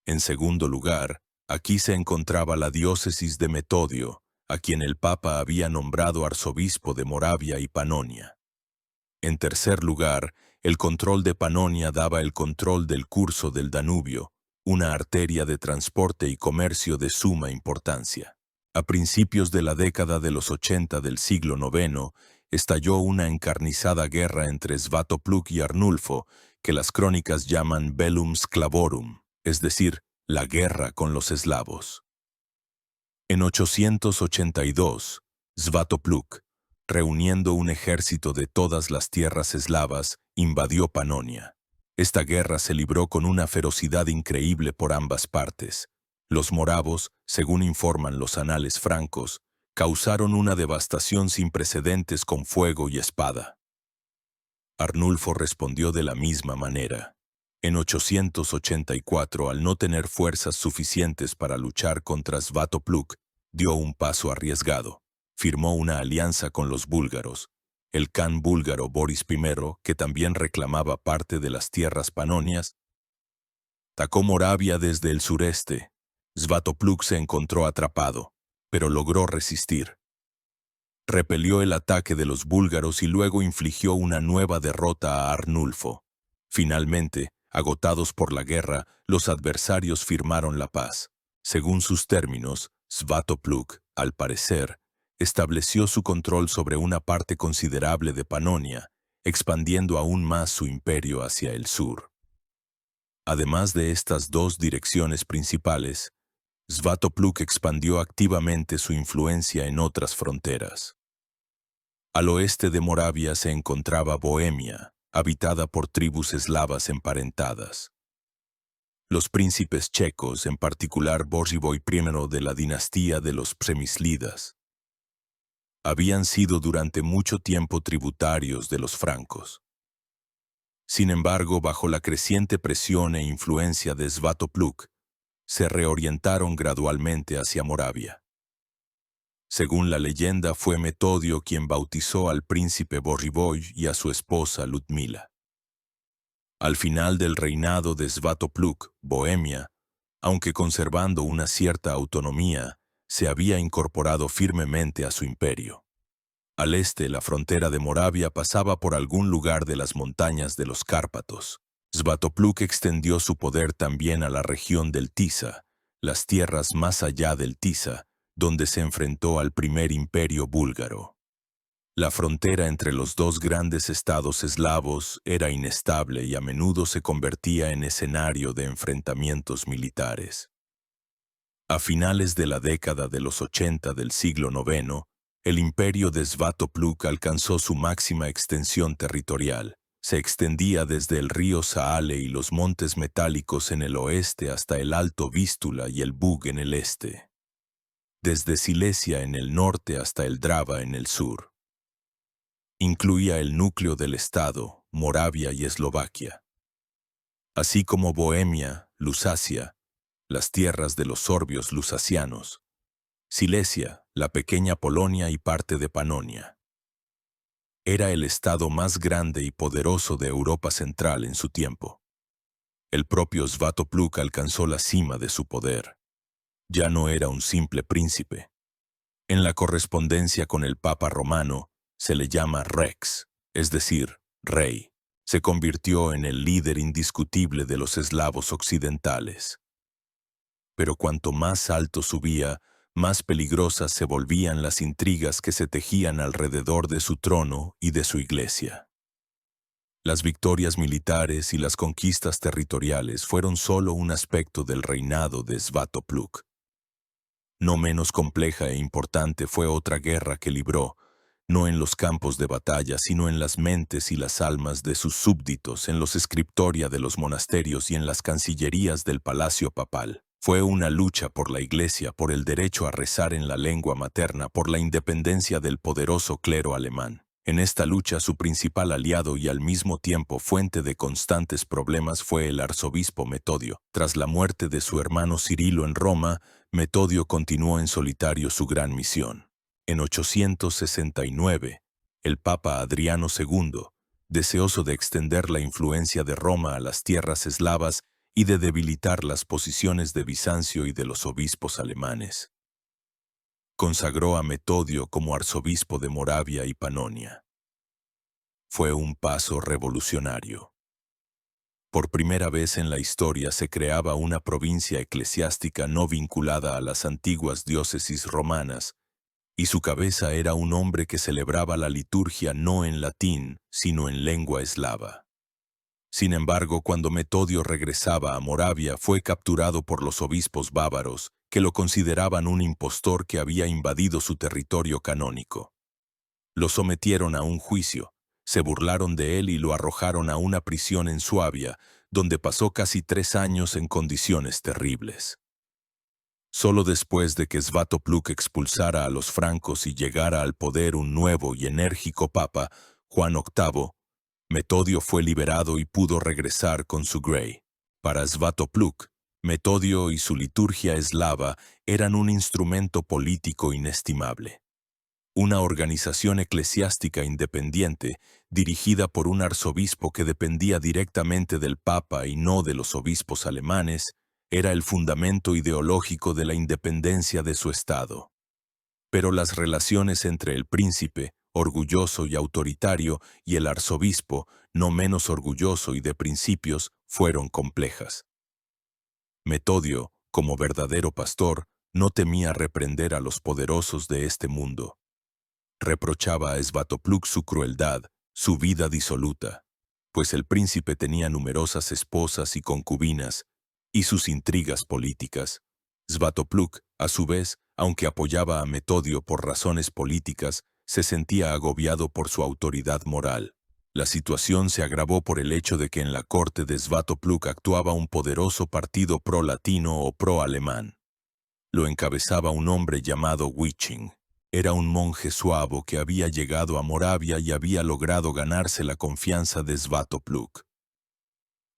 En segundo lugar, aquí se encontraba la diócesis de Metodio, a quien el Papa había nombrado arzobispo de Moravia y Panonia. En tercer lugar, el control de Panonia daba el control del curso del Danubio, una arteria de transporte y comercio de suma importancia. A principios de la década de los 80 del siglo IX, estalló una encarnizada guerra entre Svatopluk y Arnulfo, que las crónicas llaman Bellum Sclavorum, es decir, la guerra con los eslavos. En 882, Svatopluk, reuniendo un ejército de todas las tierras eslavas, invadió Panonia. Esta guerra se libró con una ferocidad increíble por ambas partes. Los moravos, según informan los anales francos, causaron una devastación sin precedentes con fuego y espada. Arnulfo respondió de la misma manera. En 884, al no tener fuerzas suficientes para luchar contra Svatopluk, dio un paso arriesgado. Firmó una alianza con los búlgaros. El kan búlgaro Boris I, que también reclamaba parte de las tierras panonias, atacó Moravia desde el sureste. Svatopluk se encontró atrapado, pero logró resistir. Repelió el ataque de los búlgaros y luego infligió una nueva derrota a Arnulfo. Finalmente, agotados por la guerra, los adversarios firmaron la paz. Según sus términos, Svatopluk, al parecer, estableció su control sobre una parte considerable de Panonia, expandiendo aún más su imperio hacia el sur. Además de estas dos direcciones principales, Svatopluk expandió activamente su influencia en otras fronteras. Al oeste de Moravia se encontraba Bohemia, habitada por tribus eslavas emparentadas. Los príncipes checos, en particular Bořivoj I de la dinastía de los Přemyslidas, habían sido durante mucho tiempo tributarios de los francos. Sin embargo, bajo la creciente presión e influencia de Svatopluk, se reorientaron gradualmente hacia Moravia. Según la leyenda, fue Metodio quien bautizó al príncipe Bořivoj y a su esposa Ludmila. Al final del reinado de Svatopluk, Bohemia, aunque conservando una cierta autonomía, se había incorporado firmemente a su imperio. Al este, la frontera de Moravia pasaba por algún lugar de las montañas de los Cárpatos. Svatopluk extendió su poder también a la región del Tisa, las tierras más allá del Tisa, donde se enfrentó al primer imperio búlgaro. La frontera entre los dos grandes estados eslavos era inestable y a menudo se convertía en escenario de enfrentamientos militares. A finales de la década de los 80 del siglo IX, el imperio de Svatopluk alcanzó su máxima extensión territorial. Se extendía desde el río Saale y los montes metálicos en el oeste hasta el Alto Vístula y el Bug en el este. Desde Silesia en el norte hasta el Drava en el sur. Incluía el núcleo del estado, Moravia y Eslovaquia, así como Bohemia, Lusacia, las tierras de los sorbios lusacianos, Silesia, la pequeña Polonia y parte de Panonia. Era el estado más grande y poderoso de Europa Central en su tiempo. El propio Svatopluk alcanzó la cima de su poder. Ya no era un simple príncipe. En la correspondencia con el Papa romano, se le llama Rex, es decir, rey. Se convirtió en el líder indiscutible de los eslavos occidentales. Pero cuanto más alto subía, más peligrosas se volvían las intrigas que se tejían alrededor de su trono y de su iglesia. Las victorias militares y las conquistas territoriales fueron solo un aspecto del reinado de Svatopluk. No menos compleja e importante fue otra guerra que libró, no en los campos de batalla, sino en las mentes y las almas de sus súbditos, en los scriptoria de los monasterios y en las cancillerías del palacio papal. Fue una lucha por la Iglesia, por el derecho a rezar en la lengua materna, por la independencia del poderoso clero alemán. En esta lucha su principal aliado y al mismo tiempo fuente de constantes problemas fue el arzobispo Metodio. Tras la muerte de su hermano Cirilo en Roma, Metodio continuó en solitario su gran misión. En 869, el Papa Adriano II, deseoso de extender la influencia de Roma a las tierras eslavas y de debilitar las posiciones de Bizancio y de los obispos alemanes, consagró a Metodio como arzobispo de Moravia y Panonia. Fue un paso revolucionario. Por primera vez en la historia se creaba una provincia eclesiástica no vinculada a las antiguas diócesis romanas, y su cabeza era un hombre que celebraba la liturgia no en latín, sino en lengua eslava. Sin embargo, cuando Metodio regresaba a Moravia, fue capturado por los obispos bávaros, que lo consideraban un impostor que había invadido su territorio canónico. Lo sometieron a un juicio, se burlaron de él y lo arrojaron a una prisión en Suabia, donde pasó casi 3 años en condiciones terribles. Solo después de que Svatopluk expulsara a los francos y llegara al poder un nuevo y enérgico papa, Juan VIII, Metodio fue liberado y pudo regresar con su grey. Para Svatopluk, Metodio y su liturgia eslava eran un instrumento político inestimable. Una organización eclesiástica independiente, dirigida por un arzobispo que dependía directamente del papa y no de los obispos alemanes, era el fundamento ideológico de la independencia de su estado. Pero las relaciones entre el príncipe, orgulloso y autoritario, y el arzobispo, no menos orgulloso y de principios, fueron complejas. Metodio, como verdadero pastor, no temía reprender a los poderosos de este mundo. Reprochaba a Svatopluk su crueldad, su vida disoluta, pues el príncipe tenía numerosas esposas y concubinas, y sus intrigas políticas. Svatopluk, a su vez, aunque apoyaba a Metodio por razones políticas, se sentía agobiado por su autoridad moral. La situación se agravó por el hecho de que en la corte de Svatopluk actuaba un poderoso partido pro-latino o pro-alemán. Lo encabezaba un hombre llamado Wiching. Era un monje suavo que había llegado a Moravia y había logrado ganarse la confianza de Svatopluk.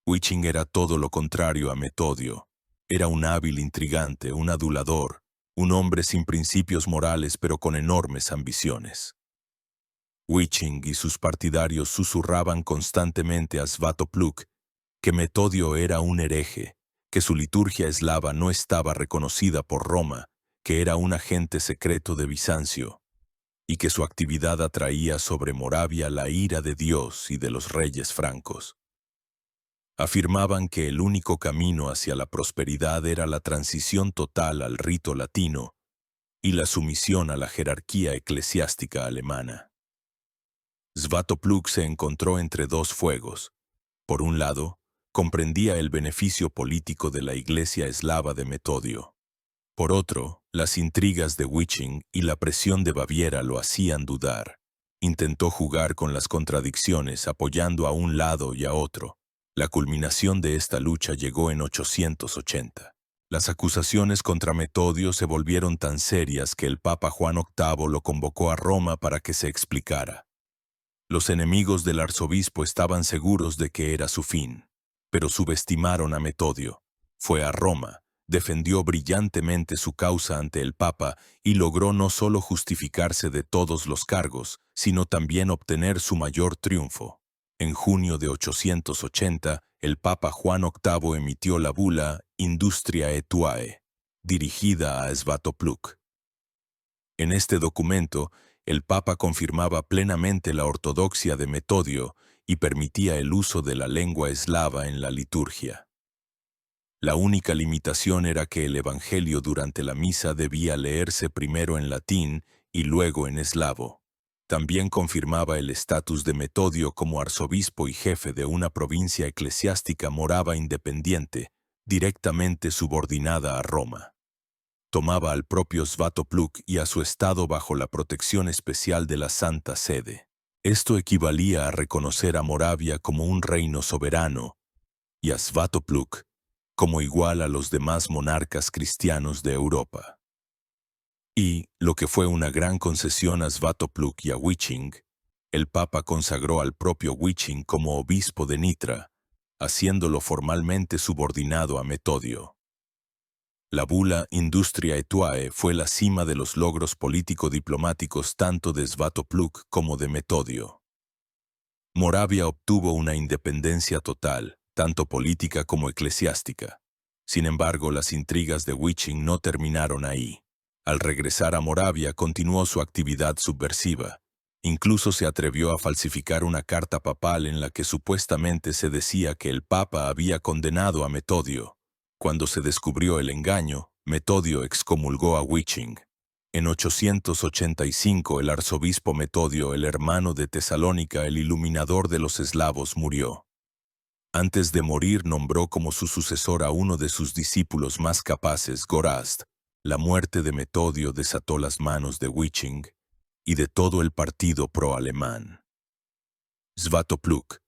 Wiching era todo lo contrario a Metodio. Era un hábil intrigante, un adulador, un hombre sin principios morales pero con enormes ambiciones. Wiching y sus partidarios susurraban constantemente a Svatopluk que Metodio era un hereje, que su liturgia eslava no estaba reconocida por Roma, que era un agente secreto de Bizancio, y que su actividad atraía sobre Moravia la ira de Dios y de los reyes francos. Afirmaban que el único camino hacia la prosperidad era la transición total al rito latino y la sumisión a la jerarquía eclesiástica alemana. Svatopluk se encontró entre dos fuegos. Por un lado, comprendía el beneficio político de la iglesia eslava de Metodio. Por otro, las intrigas de Wiching y la presión de Baviera lo hacían dudar. Intentó jugar con las contradicciones, apoyando a un lado y a otro. La culminación de esta lucha llegó en 880. Las acusaciones contra Metodio se volvieron tan serias que el Papa Juan VIII lo convocó a Roma para que se explicara. Los enemigos del arzobispo estaban seguros de que era su fin, pero subestimaron a Metodio. Fue a Roma, defendió brillantemente su causa ante el Papa y logró no solo justificarse de todos los cargos, sino también obtener su mayor triunfo. En junio de 880, el Papa Juan VIII emitió la bula Industriae Tuae, dirigida a Svatopluk. En este documento, el Papa confirmaba plenamente la ortodoxia de Metodio y permitía el uso de la lengua eslava en la liturgia. La única limitación era que el Evangelio durante la misa debía leerse primero en latín y luego en eslavo. También confirmaba el estatus de Metodio como arzobispo y jefe de una provincia eclesiástica morava independiente, directamente subordinada a Roma. Tomaba al propio Svatopluk y a su estado bajo la protección especial de la Santa Sede. Esto equivalía a reconocer a Moravia como un reino soberano y a Svatopluk como igual a los demás monarcas cristianos de Europa. Y, lo que fue una gran concesión a Svatopluk y a Wiching, el Papa consagró al propio Wiching como obispo de Nitra, haciéndolo formalmente subordinado a Metodio. La bula Industria Etuae fue la cima de los logros político-diplomáticos tanto de Svatopluk como de Metodio. Moravia obtuvo una independencia total, tanto política como eclesiástica. Sin embargo, las intrigas de Wiching no terminaron ahí. Al regresar a Moravia, continuó su actividad subversiva. Incluso se atrevió a falsificar una carta papal en la que supuestamente se decía que el Papa había condenado a Metodio. Cuando se descubrió el engaño, Metodio excomulgó a Wiching. En 885 el arzobispo Metodio, el hermano de Tesalónica, el iluminador de los eslavos, murió. Antes de morir nombró como su sucesor a uno de sus discípulos más capaces, Gorazd. La muerte de Metodio desató las manos de Wiching y de todo el partido pro-alemán. Svatopluk,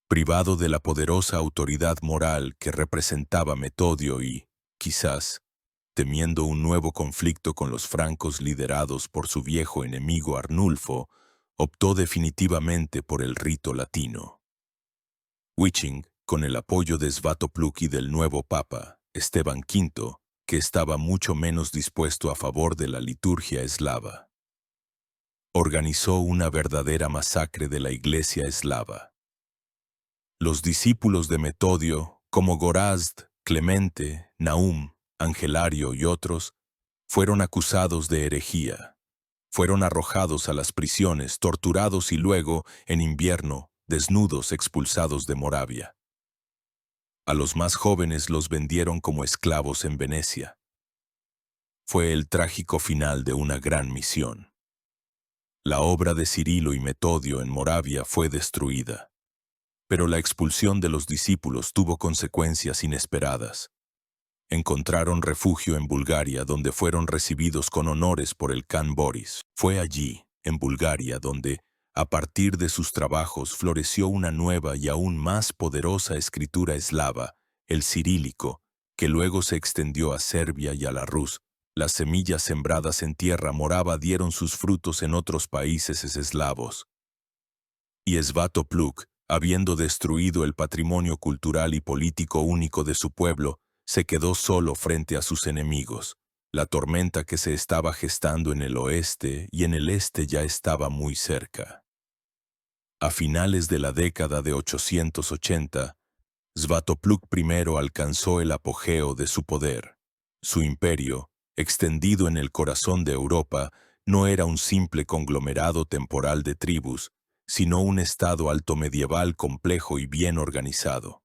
privado de la poderosa autoridad moral que representaba Metodio y, quizás, temiendo un nuevo conflicto con los francos liderados por su viejo enemigo Arnulfo, optó definitivamente por el rito latino. Wiching, con el apoyo de Svatopluk y del nuevo papa, Esteban V, que estaba mucho menos dispuesto a favor de la liturgia eslava, organizó una verdadera masacre de la iglesia eslava. Los discípulos de Metodio, como Gorazd, Clemente, Nahum, Angelario y otros, fueron acusados de herejía. Fueron arrojados a las prisiones, torturados y luego, en invierno, desnudos expulsados de Moravia. A los más jóvenes los vendieron como esclavos en Venecia. Fue el trágico final de una gran misión. La obra de Cirilo y Metodio en Moravia fue destruida. Pero la expulsión de los discípulos tuvo consecuencias inesperadas. Encontraron refugio en Bulgaria, donde fueron recibidos con honores por el Khan Boris. Fue allí, en Bulgaria, donde, a partir de sus trabajos, floreció una nueva y aún más poderosa escritura eslava, el cirílico, que luego se extendió a Serbia y a la Rus. Las semillas sembradas en tierra morava dieron sus frutos en otros países eslavos. Y Svatopluk, habiendo destruido el patrimonio cultural y político único de su pueblo, se quedó solo frente a sus enemigos. La tormenta que se estaba gestando en el oeste y en el este ya estaba muy cerca. A finales de la década de 880, Svatopluk I alcanzó el apogeo de su poder. Su imperio, extendido en el corazón de Europa, no era un simple conglomerado temporal de tribus, sino un estado altomedieval complejo y bien organizado.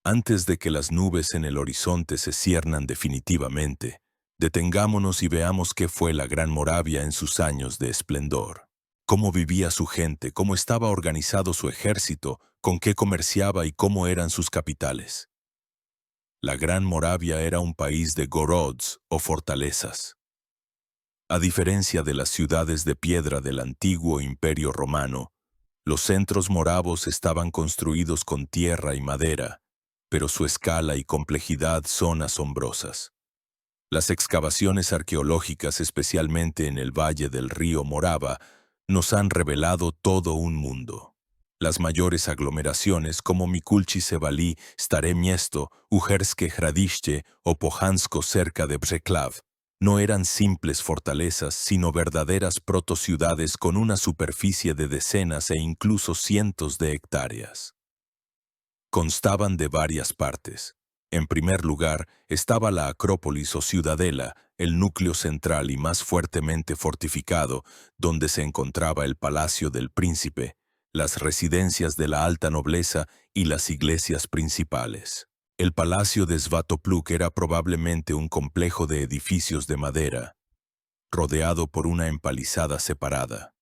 Antes de que las nubes en el horizonte se ciernan definitivamente, detengámonos y veamos qué fue la Gran Moravia en sus años de esplendor. Cómo vivía su gente, cómo estaba organizado su ejército, con qué comerciaba y cómo eran sus capitales. La Gran Moravia era un país de gorods o fortalezas. A diferencia de las ciudades de piedra del antiguo Imperio Romano, los centros moravos estaban construidos con tierra y madera, pero su escala y complejidad son asombrosas. Las excavaciones arqueológicas, especialmente en el valle del río Morava, nos han revelado todo un mundo. Las mayores aglomeraciones como Mikulci-Sevalí, Staré Miesto, Uherske-Hradište o Pojansko cerca de Břeclav no eran simples fortalezas, sino verdaderas protociudades con una superficie de decenas e incluso cientos de hectáreas. Constaban de varias partes. En primer lugar, estaba la Acrópolis o Ciudadela, el núcleo central y más fuertemente fortificado, donde se encontraba el Palacio del Príncipe, las residencias de la alta nobleza y las iglesias principales. El palacio de Svatopluk era probablemente un complejo de edificios de madera, rodeado por una empalizada separada.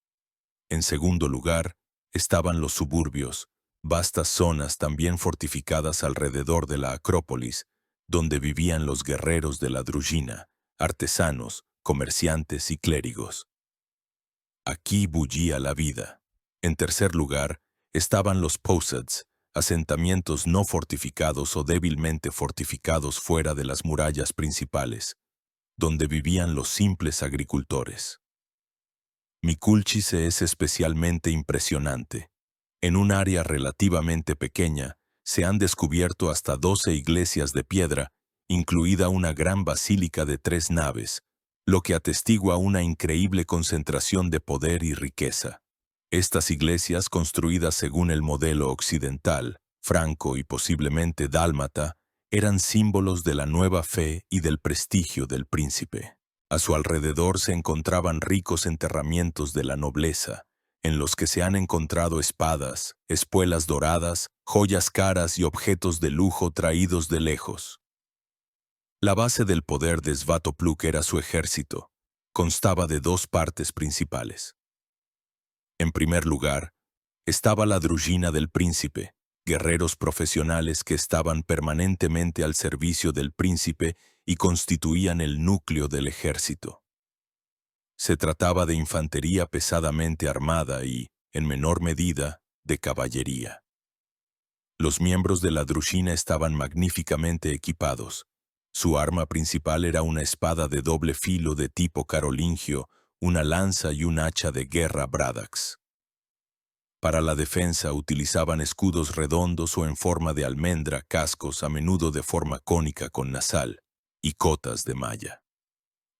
En segundo lugar, estaban los suburbios, vastas zonas también fortificadas alrededor de la Acrópolis, donde vivían los guerreros de la Druzhina, artesanos, comerciantes y clérigos. Aquí bullía la vida. En tercer lugar, estaban los posads, asentamientos no fortificados o débilmente fortificados fuera de las murallas principales, donde vivían los simples agricultores. Mikulčice es especialmente impresionante. En un área relativamente pequeña, se han descubierto hasta 12 iglesias de piedra, incluida una gran basílica de 3 naves, lo que atestigua una increíble concentración de poder y riqueza. Estas iglesias, construidas según el modelo occidental, franco y posiblemente dálmata, eran símbolos de la nueva fe y del prestigio del príncipe. A su alrededor se encontraban ricos enterramientos de la nobleza, en los que se han encontrado espadas, espuelas doradas, joyas caras y objetos de lujo traídos de lejos. La base del poder de Svatopluk era su ejército. Constaba de 2 partes principales. En primer lugar, estaba la Druzhina del príncipe, guerreros profesionales que estaban permanentemente al servicio del príncipe y constituían el núcleo del ejército. Se trataba de infantería pesadamente armada y, en menor medida, de caballería. Los miembros de la Druzhina estaban magníficamente equipados. Su arma principal era una espada de doble filo de tipo carolingio, una lanza y un hacha de guerra Bradax. Para la defensa utilizaban escudos redondos o en forma de almendra, cascos a menudo de forma cónica con nasal, y cotas de malla.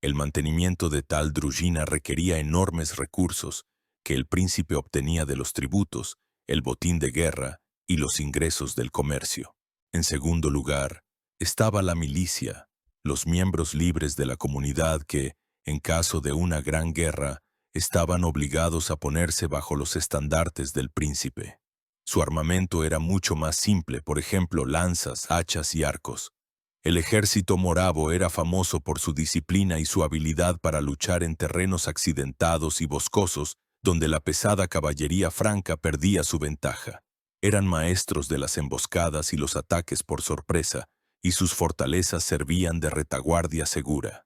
El mantenimiento de tal Druzhina requería enormes recursos que el príncipe obtenía de los tributos, el botín de guerra y los ingresos del comercio. En segundo lugar, estaba la milicia, los miembros libres de la comunidad que, en caso de una gran guerra, estaban obligados a ponerse bajo los estandartes del príncipe. Su armamento era mucho más simple, por ejemplo, lanzas, hachas y arcos. El ejército moravo era famoso por su disciplina y su habilidad para luchar en terrenos accidentados y boscosos, donde la pesada caballería franca perdía su ventaja. Eran maestros de las emboscadas y los ataques por sorpresa, y sus fortalezas servían de retaguardia segura.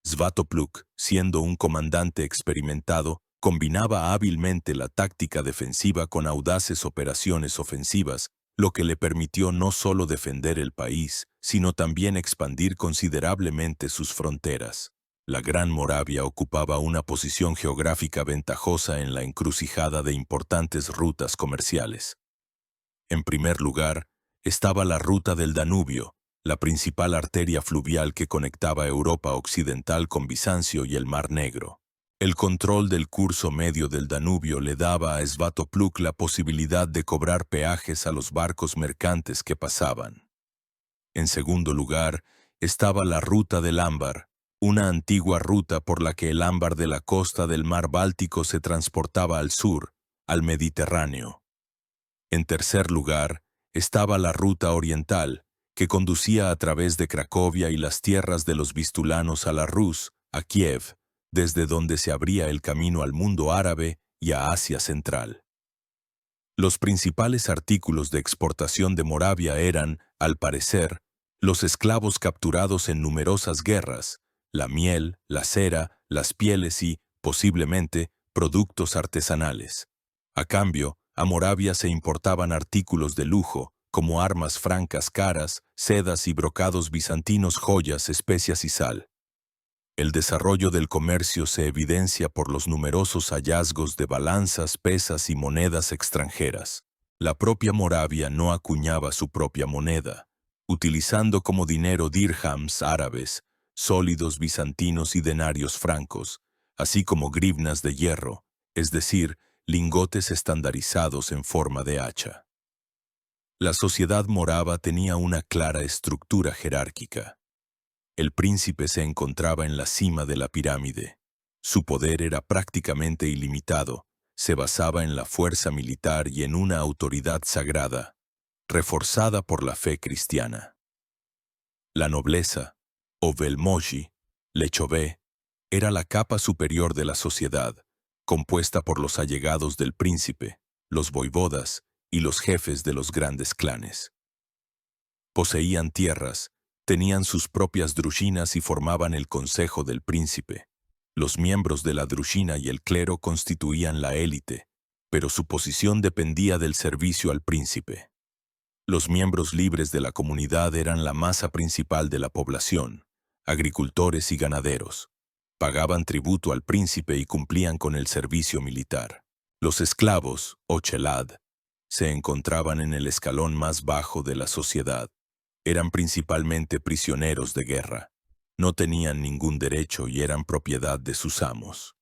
Svatopluk, siendo un comandante experimentado, combinaba hábilmente la táctica defensiva con audaces operaciones ofensivas, lo que le permitió no solo defender el país, sino también expandir considerablemente sus fronteras. La Gran Moravia ocupaba una posición geográfica ventajosa en la encrucijada de importantes rutas comerciales. En primer lugar, estaba la ruta del Danubio, la principal arteria fluvial que conectaba Europa occidental con Bizancio y el Mar Negro. El control del curso medio del Danubio le daba a Svatopluk la posibilidad de cobrar peajes a los barcos mercantes que pasaban. En segundo lugar, estaba la ruta del ámbar, una antigua ruta por la que el ámbar de la costa del mar Báltico se transportaba al sur, al Mediterráneo. En tercer lugar, estaba la ruta oriental, que conducía a través de Cracovia y las tierras de los vistulanos a la Rus, a Kiev, desde donde se abría el camino al mundo árabe y a Asia Central. Los principales artículos de exportación de Moravia eran, al parecer, los esclavos capturados en numerosas guerras, la miel, la cera, las pieles y, posiblemente, productos artesanales. A cambio, a Moravia se importaban artículos de lujo, como armas francas caras, sedas y brocados bizantinos, joyas, especias y sal. El desarrollo del comercio se evidencia por los numerosos hallazgos de balanzas, pesas y monedas extranjeras. La propia Moravia no acuñaba su propia moneda, utilizando como dinero dirhams árabes, sólidos bizantinos y denarios francos, así como grivnas de hierro, es decir, lingotes estandarizados en forma de hacha. La sociedad morava tenía una clara estructura jerárquica. El príncipe se encontraba en la cima de la pirámide. Su poder era prácticamente ilimitado, se basaba en la fuerza militar y en una autoridad sagrada. reforzada por la fe cristiana. La nobleza, o velmoji, lechové, era la capa superior de la sociedad, compuesta por los allegados del príncipe, los voivodas y los jefes de los grandes clanes. Poseían tierras, tenían sus propias drujinas y formaban el consejo del príncipe. Los miembros de la drujina y el clero constituían la élite, pero su posición dependía del servicio al príncipe. Los miembros libres de la comunidad eran la masa principal de la población, agricultores y ganaderos. Pagaban tributo al príncipe y cumplían con el servicio militar. Los esclavos, o chelad, se encontraban en el escalón más bajo de la sociedad. Eran principalmente prisioneros de guerra. No tenían ningún derecho y eran propiedad de sus amos.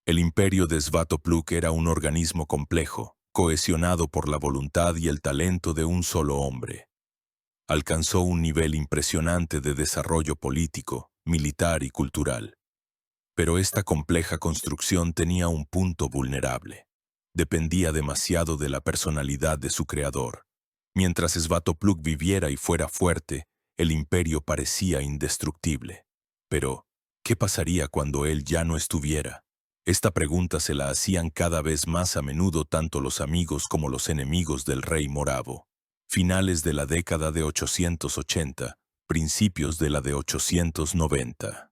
El imperio de Svatopluk era un organismo complejo, cohesionado por la voluntad y el talento de un solo hombre. Alcanzó un nivel impresionante de desarrollo político, militar y cultural. Pero esta compleja construcción tenía un punto vulnerable. Dependía demasiado de la personalidad de su creador. Mientras Svatopluk viviera y fuera fuerte, el imperio parecía indestructible. Pero, ¿qué pasaría cuando él ya no estuviera? Esta pregunta se la hacían cada vez más a menudo tanto los amigos como los enemigos del rey moravo. Finales de la década de 880, principios de la de 890.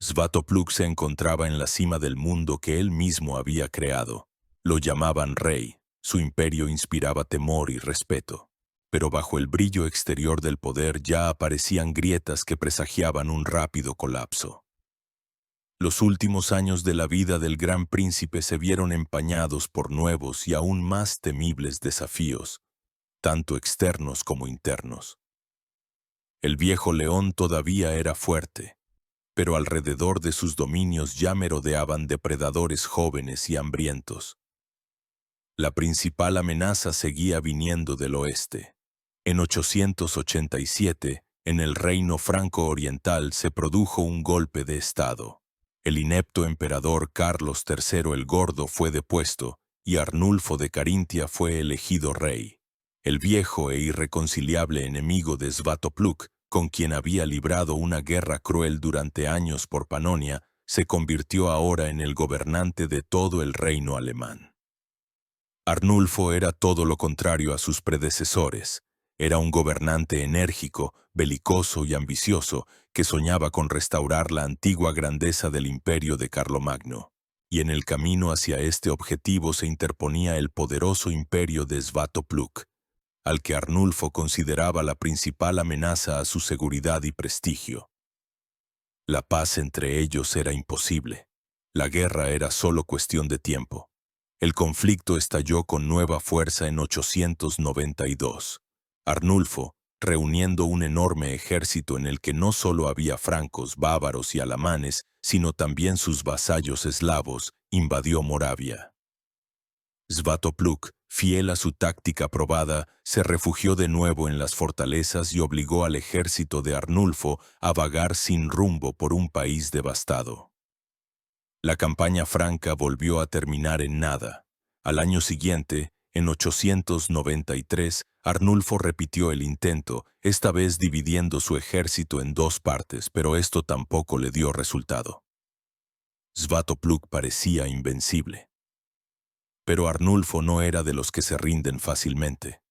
Svatopluk se encontraba en la cima del mundo que él mismo había creado. Lo llamaban rey, su imperio inspiraba temor y respeto. Pero bajo el brillo exterior del poder ya aparecían grietas que presagiaban un rápido colapso. Los últimos años de la vida del gran príncipe se vieron empañados por nuevos y aún más temibles desafíos, tanto externos como internos. El viejo león todavía era fuerte, pero alrededor de sus dominios ya merodeaban depredadores jóvenes y hambrientos. La principal amenaza seguía viniendo del oeste. En 887, en el reino franco-oriental se produjo un golpe de estado. El inepto emperador Carlos III el Gordo fue depuesto y Arnulfo de Carintia fue elegido rey. El viejo e irreconciliable enemigo de Svatopluk, con quien había librado una guerra cruel durante años por Panonia, se convirtió ahora en el gobernante de todo el reino alemán. Arnulfo era todo lo contrario a sus predecesores. Era un gobernante enérgico, belicoso y ambicioso que soñaba con restaurar la antigua grandeza del imperio de Carlomagno. Y en el camino hacia este objetivo se interponía el poderoso imperio de Svatopluk, al que Arnulfo consideraba la principal amenaza a su seguridad y prestigio. La paz entre ellos era imposible. La guerra era solo cuestión de tiempo. El conflicto estalló con nueva fuerza en 892. Arnulfo, reuniendo un enorme ejército en el que no solo había francos, bávaros y alamanes, sino también sus vasallos eslavos, invadió Moravia. Svatopluk, fiel a su táctica probada, se refugió de nuevo en las fortalezas y obligó al ejército de Arnulfo a vagar sin rumbo por un país devastado. La campaña franca volvió a terminar en nada. Al año siguiente, en 893, Arnulfo repitió el intento, esta vez dividiendo su ejército en dos partes, pero esto tampoco le dio resultado. Svatopluk parecía invencible. Pero Arnulfo no era de los que se rinden fácilmente.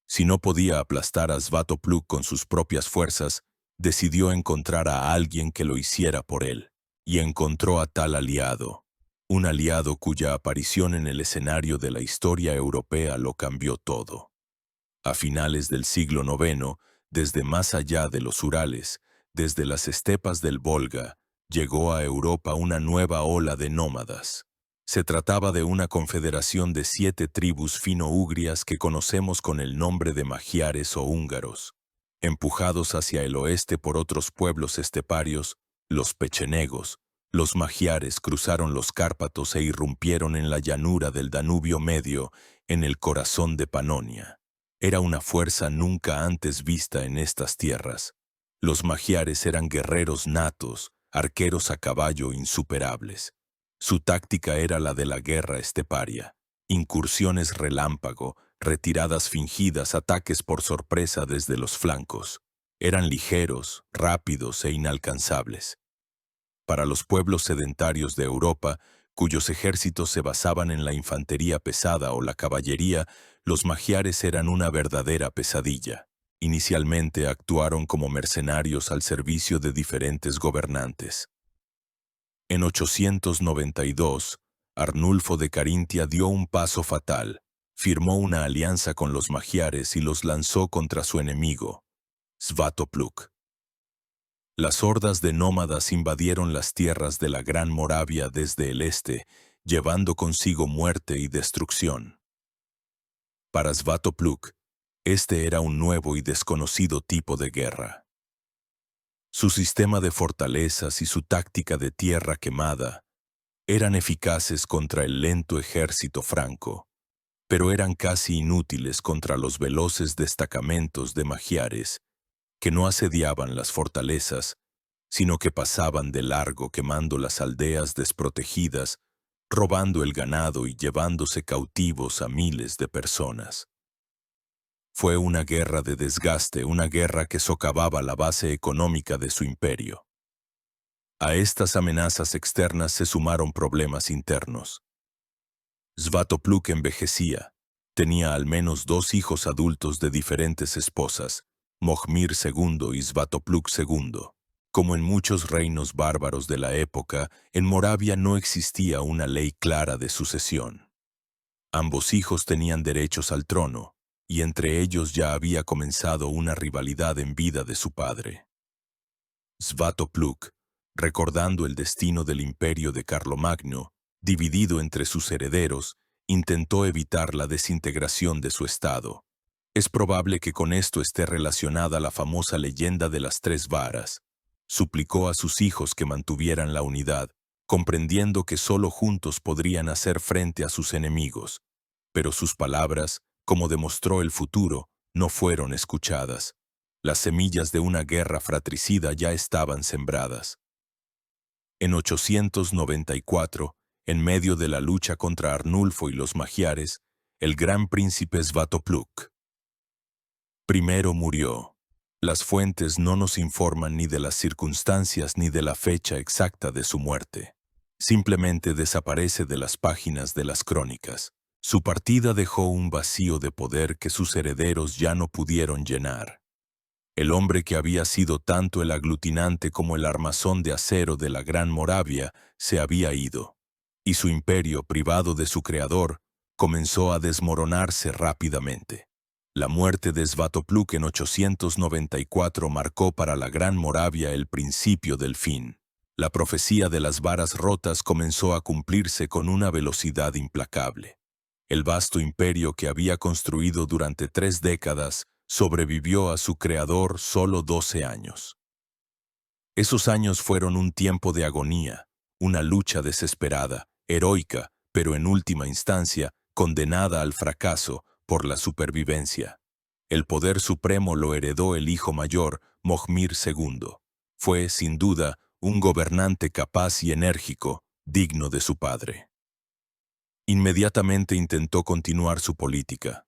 Si no podía aplastar a Svatopluk con sus propias fuerzas, decidió encontrar a alguien que lo hiciera por él. Y encontró a tal aliado, un aliado cuya aparición en el escenario de la historia europea lo cambió todo. A finales del siglo IX, desde más allá de los Urales, desde las estepas del Volga, llegó a Europa una nueva ola de nómadas. Se trataba de una confederación de 7 tribus fino-ugrias que conocemos con el nombre de magiares o húngaros. Empujados hacia el oeste por otros pueblos esteparios, los pechenegos, los magiares cruzaron los Cárpatos e irrumpieron en la llanura del Danubio Medio, en el corazón de Panonia. Era una fuerza nunca antes vista en estas tierras. Los magiares eran guerreros natos, arqueros a caballo insuperables. Su táctica era la de la guerra esteparia, incursiones relámpago, retiradas fingidas, ataques por sorpresa desde los flancos. Eran ligeros, rápidos e inalcanzables. Para los pueblos sedentarios de Europa, cuyos ejércitos se basaban en la infantería pesada o la caballería, los magiares eran una verdadera pesadilla. Inicialmente actuaron como mercenarios al servicio de diferentes gobernantes. En 892, Arnulfo de Carintia dio un paso fatal. Firmó una alianza con los magiares y los lanzó contra su enemigo, Svatopluk. Las hordas de nómadas invadieron las tierras de la Gran Moravia desde el este, llevando consigo muerte y destrucción. Para Svatopluk, este era un nuevo y desconocido tipo de guerra. Su sistema de fortalezas y su táctica de tierra quemada eran eficaces contra el lento ejército franco, pero eran casi inútiles contra los veloces destacamentos de magiares que no asediaban las fortalezas, sino que pasaban de largo quemando las aldeas desprotegidas, robando el ganado y llevándose cautivos a miles de personas. Fue una guerra de desgaste, una guerra que socavaba la base económica de su imperio. A estas amenazas externas se sumaron problemas internos. Svatopluk envejecía. Tenía al menos 2 hijos adultos de diferentes esposas, Mohmir II y Svatopluk II. Como en muchos reinos bárbaros de la época, en Moravia no existía una ley clara de sucesión. Ambos hijos tenían derechos al trono, y entre ellos ya había comenzado una rivalidad en vida de su padre. Svatopluk, recordando el destino del imperio de Carlomagno, dividido entre sus herederos, intentó evitar la desintegración de su estado. Es probable que con esto esté relacionada la famosa leyenda de las 3 varas. Suplicó a sus hijos que mantuvieran la unidad, comprendiendo que solo juntos podrían hacer frente a sus enemigos. Pero sus palabras, como demostró el futuro, no fueron escuchadas. Las semillas de una guerra fratricida ya estaban sembradas. En 894, en medio de la lucha contra Arnulfo y los magiares, el gran príncipe Svatopluk primero murió. Las fuentes no nos informan ni de las circunstancias ni de la fecha exacta de su muerte. Simplemente desaparece de las páginas de las crónicas. Su partida dejó un vacío de poder que sus herederos ya no pudieron llenar. El hombre que había sido tanto el aglutinante como el armazón de acero de la Gran Moravia se había ido, y su imperio, privado de su creador, comenzó a desmoronarse rápidamente. La muerte de Svatopluk en 894 marcó para la Gran Moravia el principio del fin. La profecía de las varas rotas comenzó a cumplirse con una velocidad implacable. El vasto imperio que había construido durante 3 décadas sobrevivió a su creador solo 12 años. Esos años fueron un tiempo de agonía, una lucha desesperada, heroica, pero en última instancia condenada al fracaso por la supervivencia. El poder supremo lo heredó el hijo mayor, Mohmir II. Fue, sin duda, un gobernante capaz y enérgico, digno de su padre. Inmediatamente intentó continuar su política.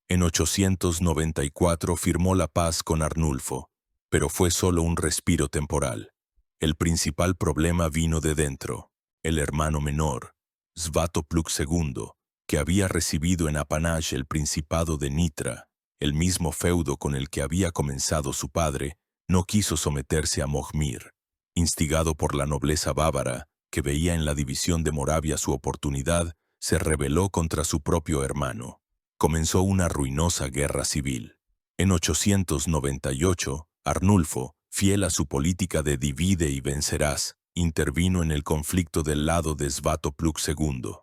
En 894 firmó la paz con Arnulfo, pero fue solo un respiro temporal. El principal problema vino de dentro. El hermano menor, Svatopluk II, que había recibido en apanage el principado de Nitra, el mismo feudo con el que había comenzado su padre, no quiso someterse a Mohmir. Instigado por la nobleza bávara, que veía en la división de Moravia su oportunidad, se rebeló contra su propio hermano. Comenzó una ruinosa guerra civil. En 898, Arnulfo, fiel a su política de divide y vencerás, intervino en el conflicto del lado de Svatopluk II.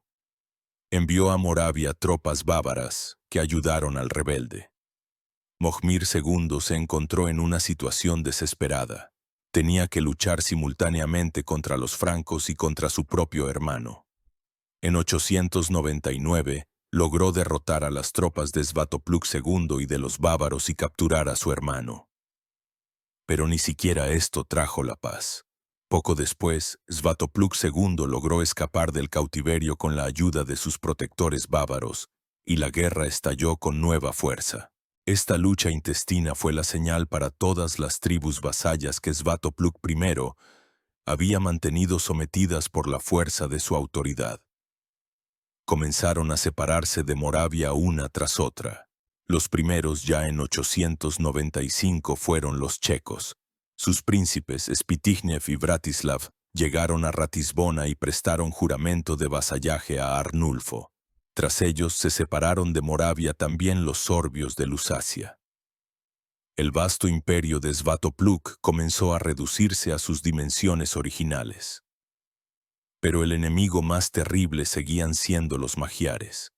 Envió a Moravia tropas bávaras que ayudaron al rebelde. Mohmir II se encontró en una situación desesperada. Tenía que luchar simultáneamente contra los francos y contra su propio hermano. En 899, logró derrotar a las tropas de Svatopluk II y de los bávaros y capturar a su hermano. Pero ni siquiera esto trajo la paz. Poco después, Svatopluk II logró escapar del cautiverio con la ayuda de sus protectores bávaros, y la guerra estalló con nueva fuerza. Esta lucha intestina fue la señal para todas las tribus vasallas que Svatopluk I había mantenido sometidas por la fuerza de su autoridad. Comenzaron a separarse de Moravia una tras otra. Los primeros ya en 895 fueron los checos. Sus príncipes, Spitigniev y Vratislav, llegaron a Ratisbona y prestaron juramento de vasallaje a Arnulfo. Tras ellos se separaron de Moravia también los sorbios de Lusacia. El vasto imperio de Svatopluk comenzó a reducirse a sus dimensiones originales. Pero el enemigo más terrible seguían siendo los magiares.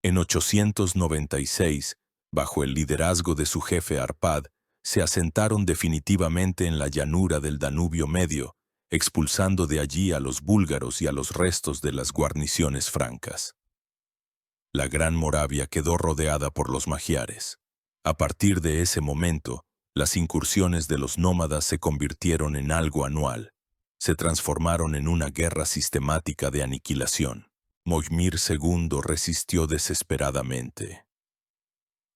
En 896, bajo el liderazgo de su jefe Arpad, se asentaron definitivamente en la llanura del Danubio Medio, expulsando de allí a los búlgaros y a los restos de las guarniciones francas. La Gran Moravia quedó rodeada por los magiares. A partir de ese momento, las incursiones de los nómadas se convirtieron en algo anual. Se transformaron en una guerra sistemática de aniquilación. Mojmir II resistió desesperadamente.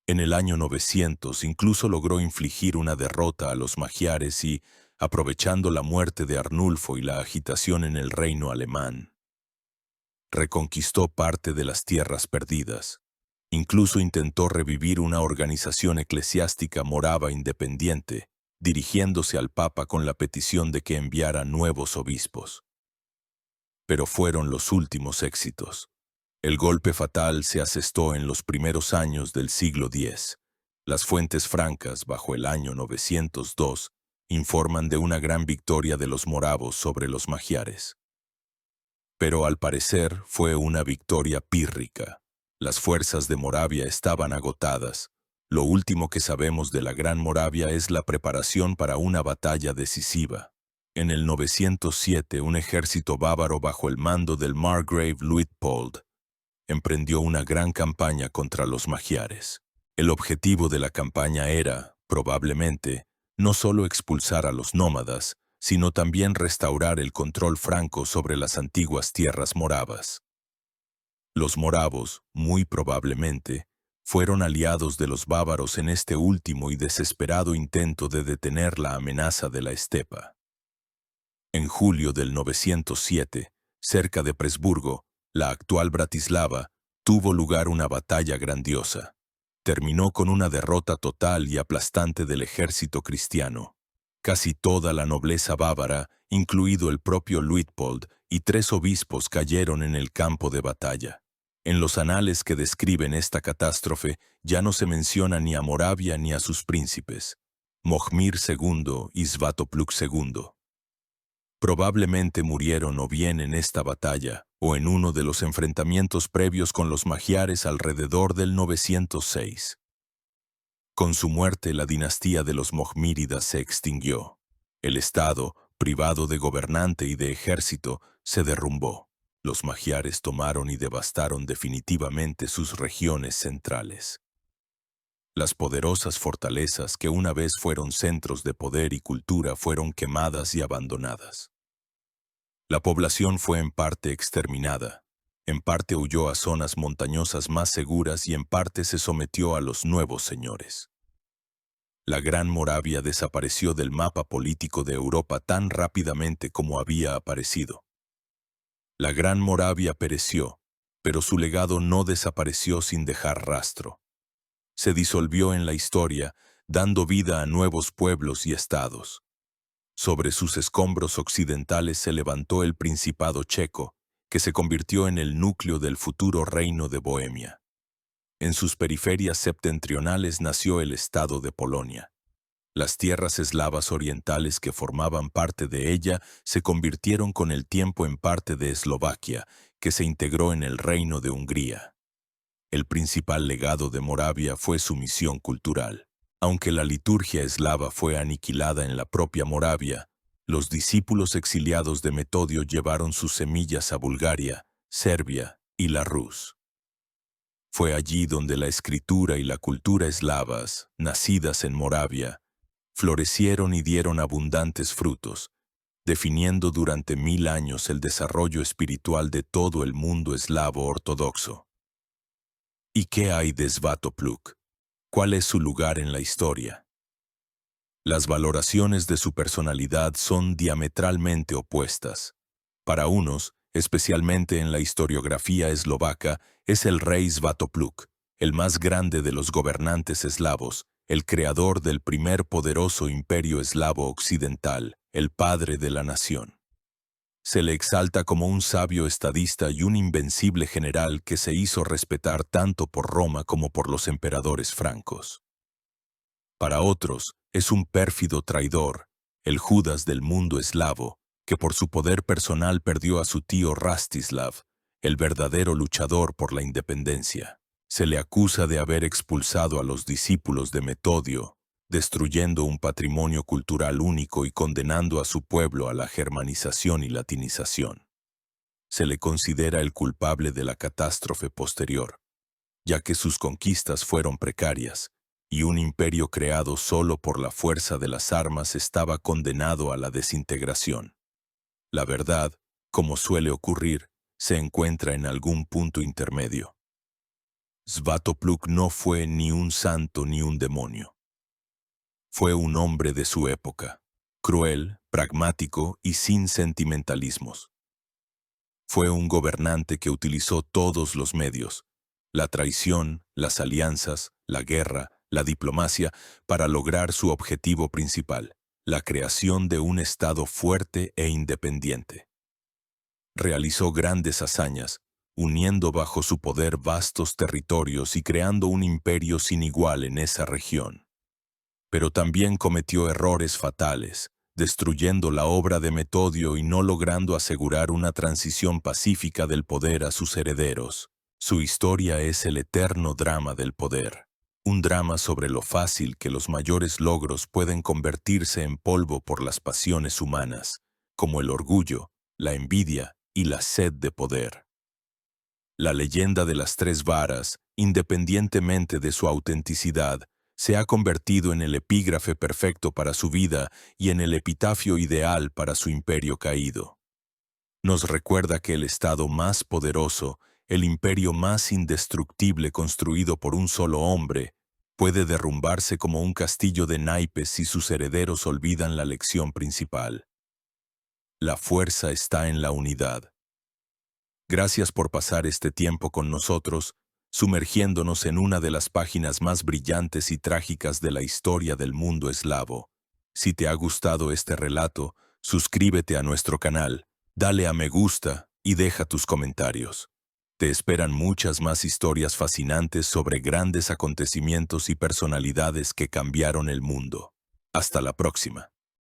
En el año 900 incluso logró infligir una derrota a los magiares y, aprovechando la muerte de Arnulfo y la agitación en el reino alemán, reconquistó parte de las tierras perdidas. Incluso intentó revivir una organización eclesiástica morava independiente, dirigiéndose al Papa con la petición de que enviara nuevos obispos. Pero fueron los últimos éxitos. El golpe fatal se asestó en los primeros años del siglo X. Las fuentes francas, bajo el año 902, informan de una gran victoria de los moravos sobre los magiares. Pero al parecer fue una victoria pírrica. Las fuerzas de Moravia estaban agotadas. Lo último que sabemos de la Gran Moravia es la preparación para una batalla decisiva. En el 907, un ejército bávaro bajo el mando del margrave Luitpold emprendió una gran campaña contra los magiares. El objetivo de la campaña era, probablemente, no solo expulsar a los nómadas, sino también restaurar el control franco sobre las antiguas tierras moravas. Los moravos, muy probablemente, fueron aliados de los bávaros en este último y desesperado intento de detener la amenaza de la estepa. En julio del 907, cerca de Presburgo, la actual Bratislava, tuvo lugar una batalla grandiosa. Terminó con una derrota total y aplastante del ejército cristiano. Casi toda la nobleza bávara, incluido el propio Luitpold, y 3 obispos cayeron en el campo de batalla. En los anales que describen esta catástrofe ya no se menciona ni a Moravia ni a sus príncipes, Mojmir II y Svatopluk II. Probablemente murieron o bien en esta batalla o en uno de los enfrentamientos previos con los magiares alrededor del 906. Con su muerte, la dinastía de los Mojmíridas se extinguió. El Estado, privado de gobernante y de ejército, se derrumbó. Los magiares tomaron y devastaron definitivamente sus regiones centrales. Las poderosas fortalezas que una vez fueron centros de poder y cultura fueron quemadas y abandonadas. La población fue en parte exterminada, en parte huyó a zonas montañosas más seguras y en parte se sometió a los nuevos señores. La Gran Moravia desapareció del mapa político de Europa tan rápidamente como había aparecido. La Gran Moravia pereció, pero su legado no desapareció sin dejar rastro. Se disolvió en la historia, dando vida a nuevos pueblos y estados. Sobre sus escombros occidentales se levantó el Principado checo, que se convirtió en el núcleo del futuro reino de Bohemia. En sus periferias septentrionales nació el Estado de Polonia. Las tierras eslavas orientales que formaban parte de ella se convirtieron con el tiempo en parte de Eslovaquia, que se integró en el Reino de Hungría. El principal legado de Moravia fue su misión cultural. Aunque la liturgia eslava fue aniquilada en la propia Moravia, los discípulos exiliados de Metodio llevaron sus semillas a Bulgaria, Serbia y la Rus. Fue allí donde la escritura y la cultura eslavas, nacidas en Moravia, florecieron y dieron abundantes frutos, definiendo durante 1000 años el desarrollo espiritual de todo el mundo eslavo ortodoxo. ¿Y qué hay de Svatopluk? ¿Cuál es su lugar en la historia? Las valoraciones de su personalidad son diametralmente opuestas. Para unos, especialmente en la historiografía eslovaca, es el rey Svatopluk, el más grande de los gobernantes eslavos, el creador del primer poderoso imperio eslavo occidental, el padre de la nación. Se le exalta como un sabio estadista y un invencible general que se hizo respetar tanto por Roma como por los emperadores francos. Para otros, es un pérfido traidor, el Judas del mundo eslavo, que por su poder personal perdió a su tío Rastislav, el verdadero luchador por la independencia. Se le acusa de haber expulsado a los discípulos de Metodio, destruyendo un patrimonio cultural único y condenando a su pueblo a la germanización y latinización. Se le considera el culpable de la catástrofe posterior, ya que sus conquistas fueron precarias, y un imperio creado solo por la fuerza de las armas estaba condenado a la desintegración. La verdad, como suele ocurrir, se encuentra en algún punto intermedio. Svatopluk no fue ni un santo ni un demonio. Fue un hombre de su época, cruel, pragmático y sin sentimentalismos. Fue un gobernante que utilizó todos los medios, la traición, las alianzas, la guerra, la diplomacia, para lograr su objetivo principal, la creación de un Estado fuerte e independiente. Realizó grandes hazañas, uniendo bajo su poder vastos territorios y creando un imperio sin igual en esa región. Pero también cometió errores fatales, destruyendo la obra de Metodio y no logrando asegurar una transición pacífica del poder a sus herederos. Su historia es el eterno drama del poder. Un drama sobre lo fácil que los mayores logros pueden convertirse en polvo por las pasiones humanas, como el orgullo, la envidia y la sed de poder. La leyenda de las tres varas, independientemente de su autenticidad, se ha convertido en el epígrafe perfecto para su vida y en el epitafio ideal para su imperio caído. Nos recuerda que el Estado más poderoso, el imperio más indestructible construido por un solo hombre, puede derrumbarse como un castillo de naipes si sus herederos olvidan la lección principal. La fuerza está en la unidad. Gracias por pasar este tiempo con nosotros, sumergiéndonos en una de las páginas más brillantes y trágicas de la historia del mundo eslavo. Si te ha gustado este relato, suscríbete a nuestro canal, dale a me gusta y deja tus comentarios. Te esperan muchas más historias fascinantes sobre grandes acontecimientos y personalidades que cambiaron el mundo. Hasta la próxima.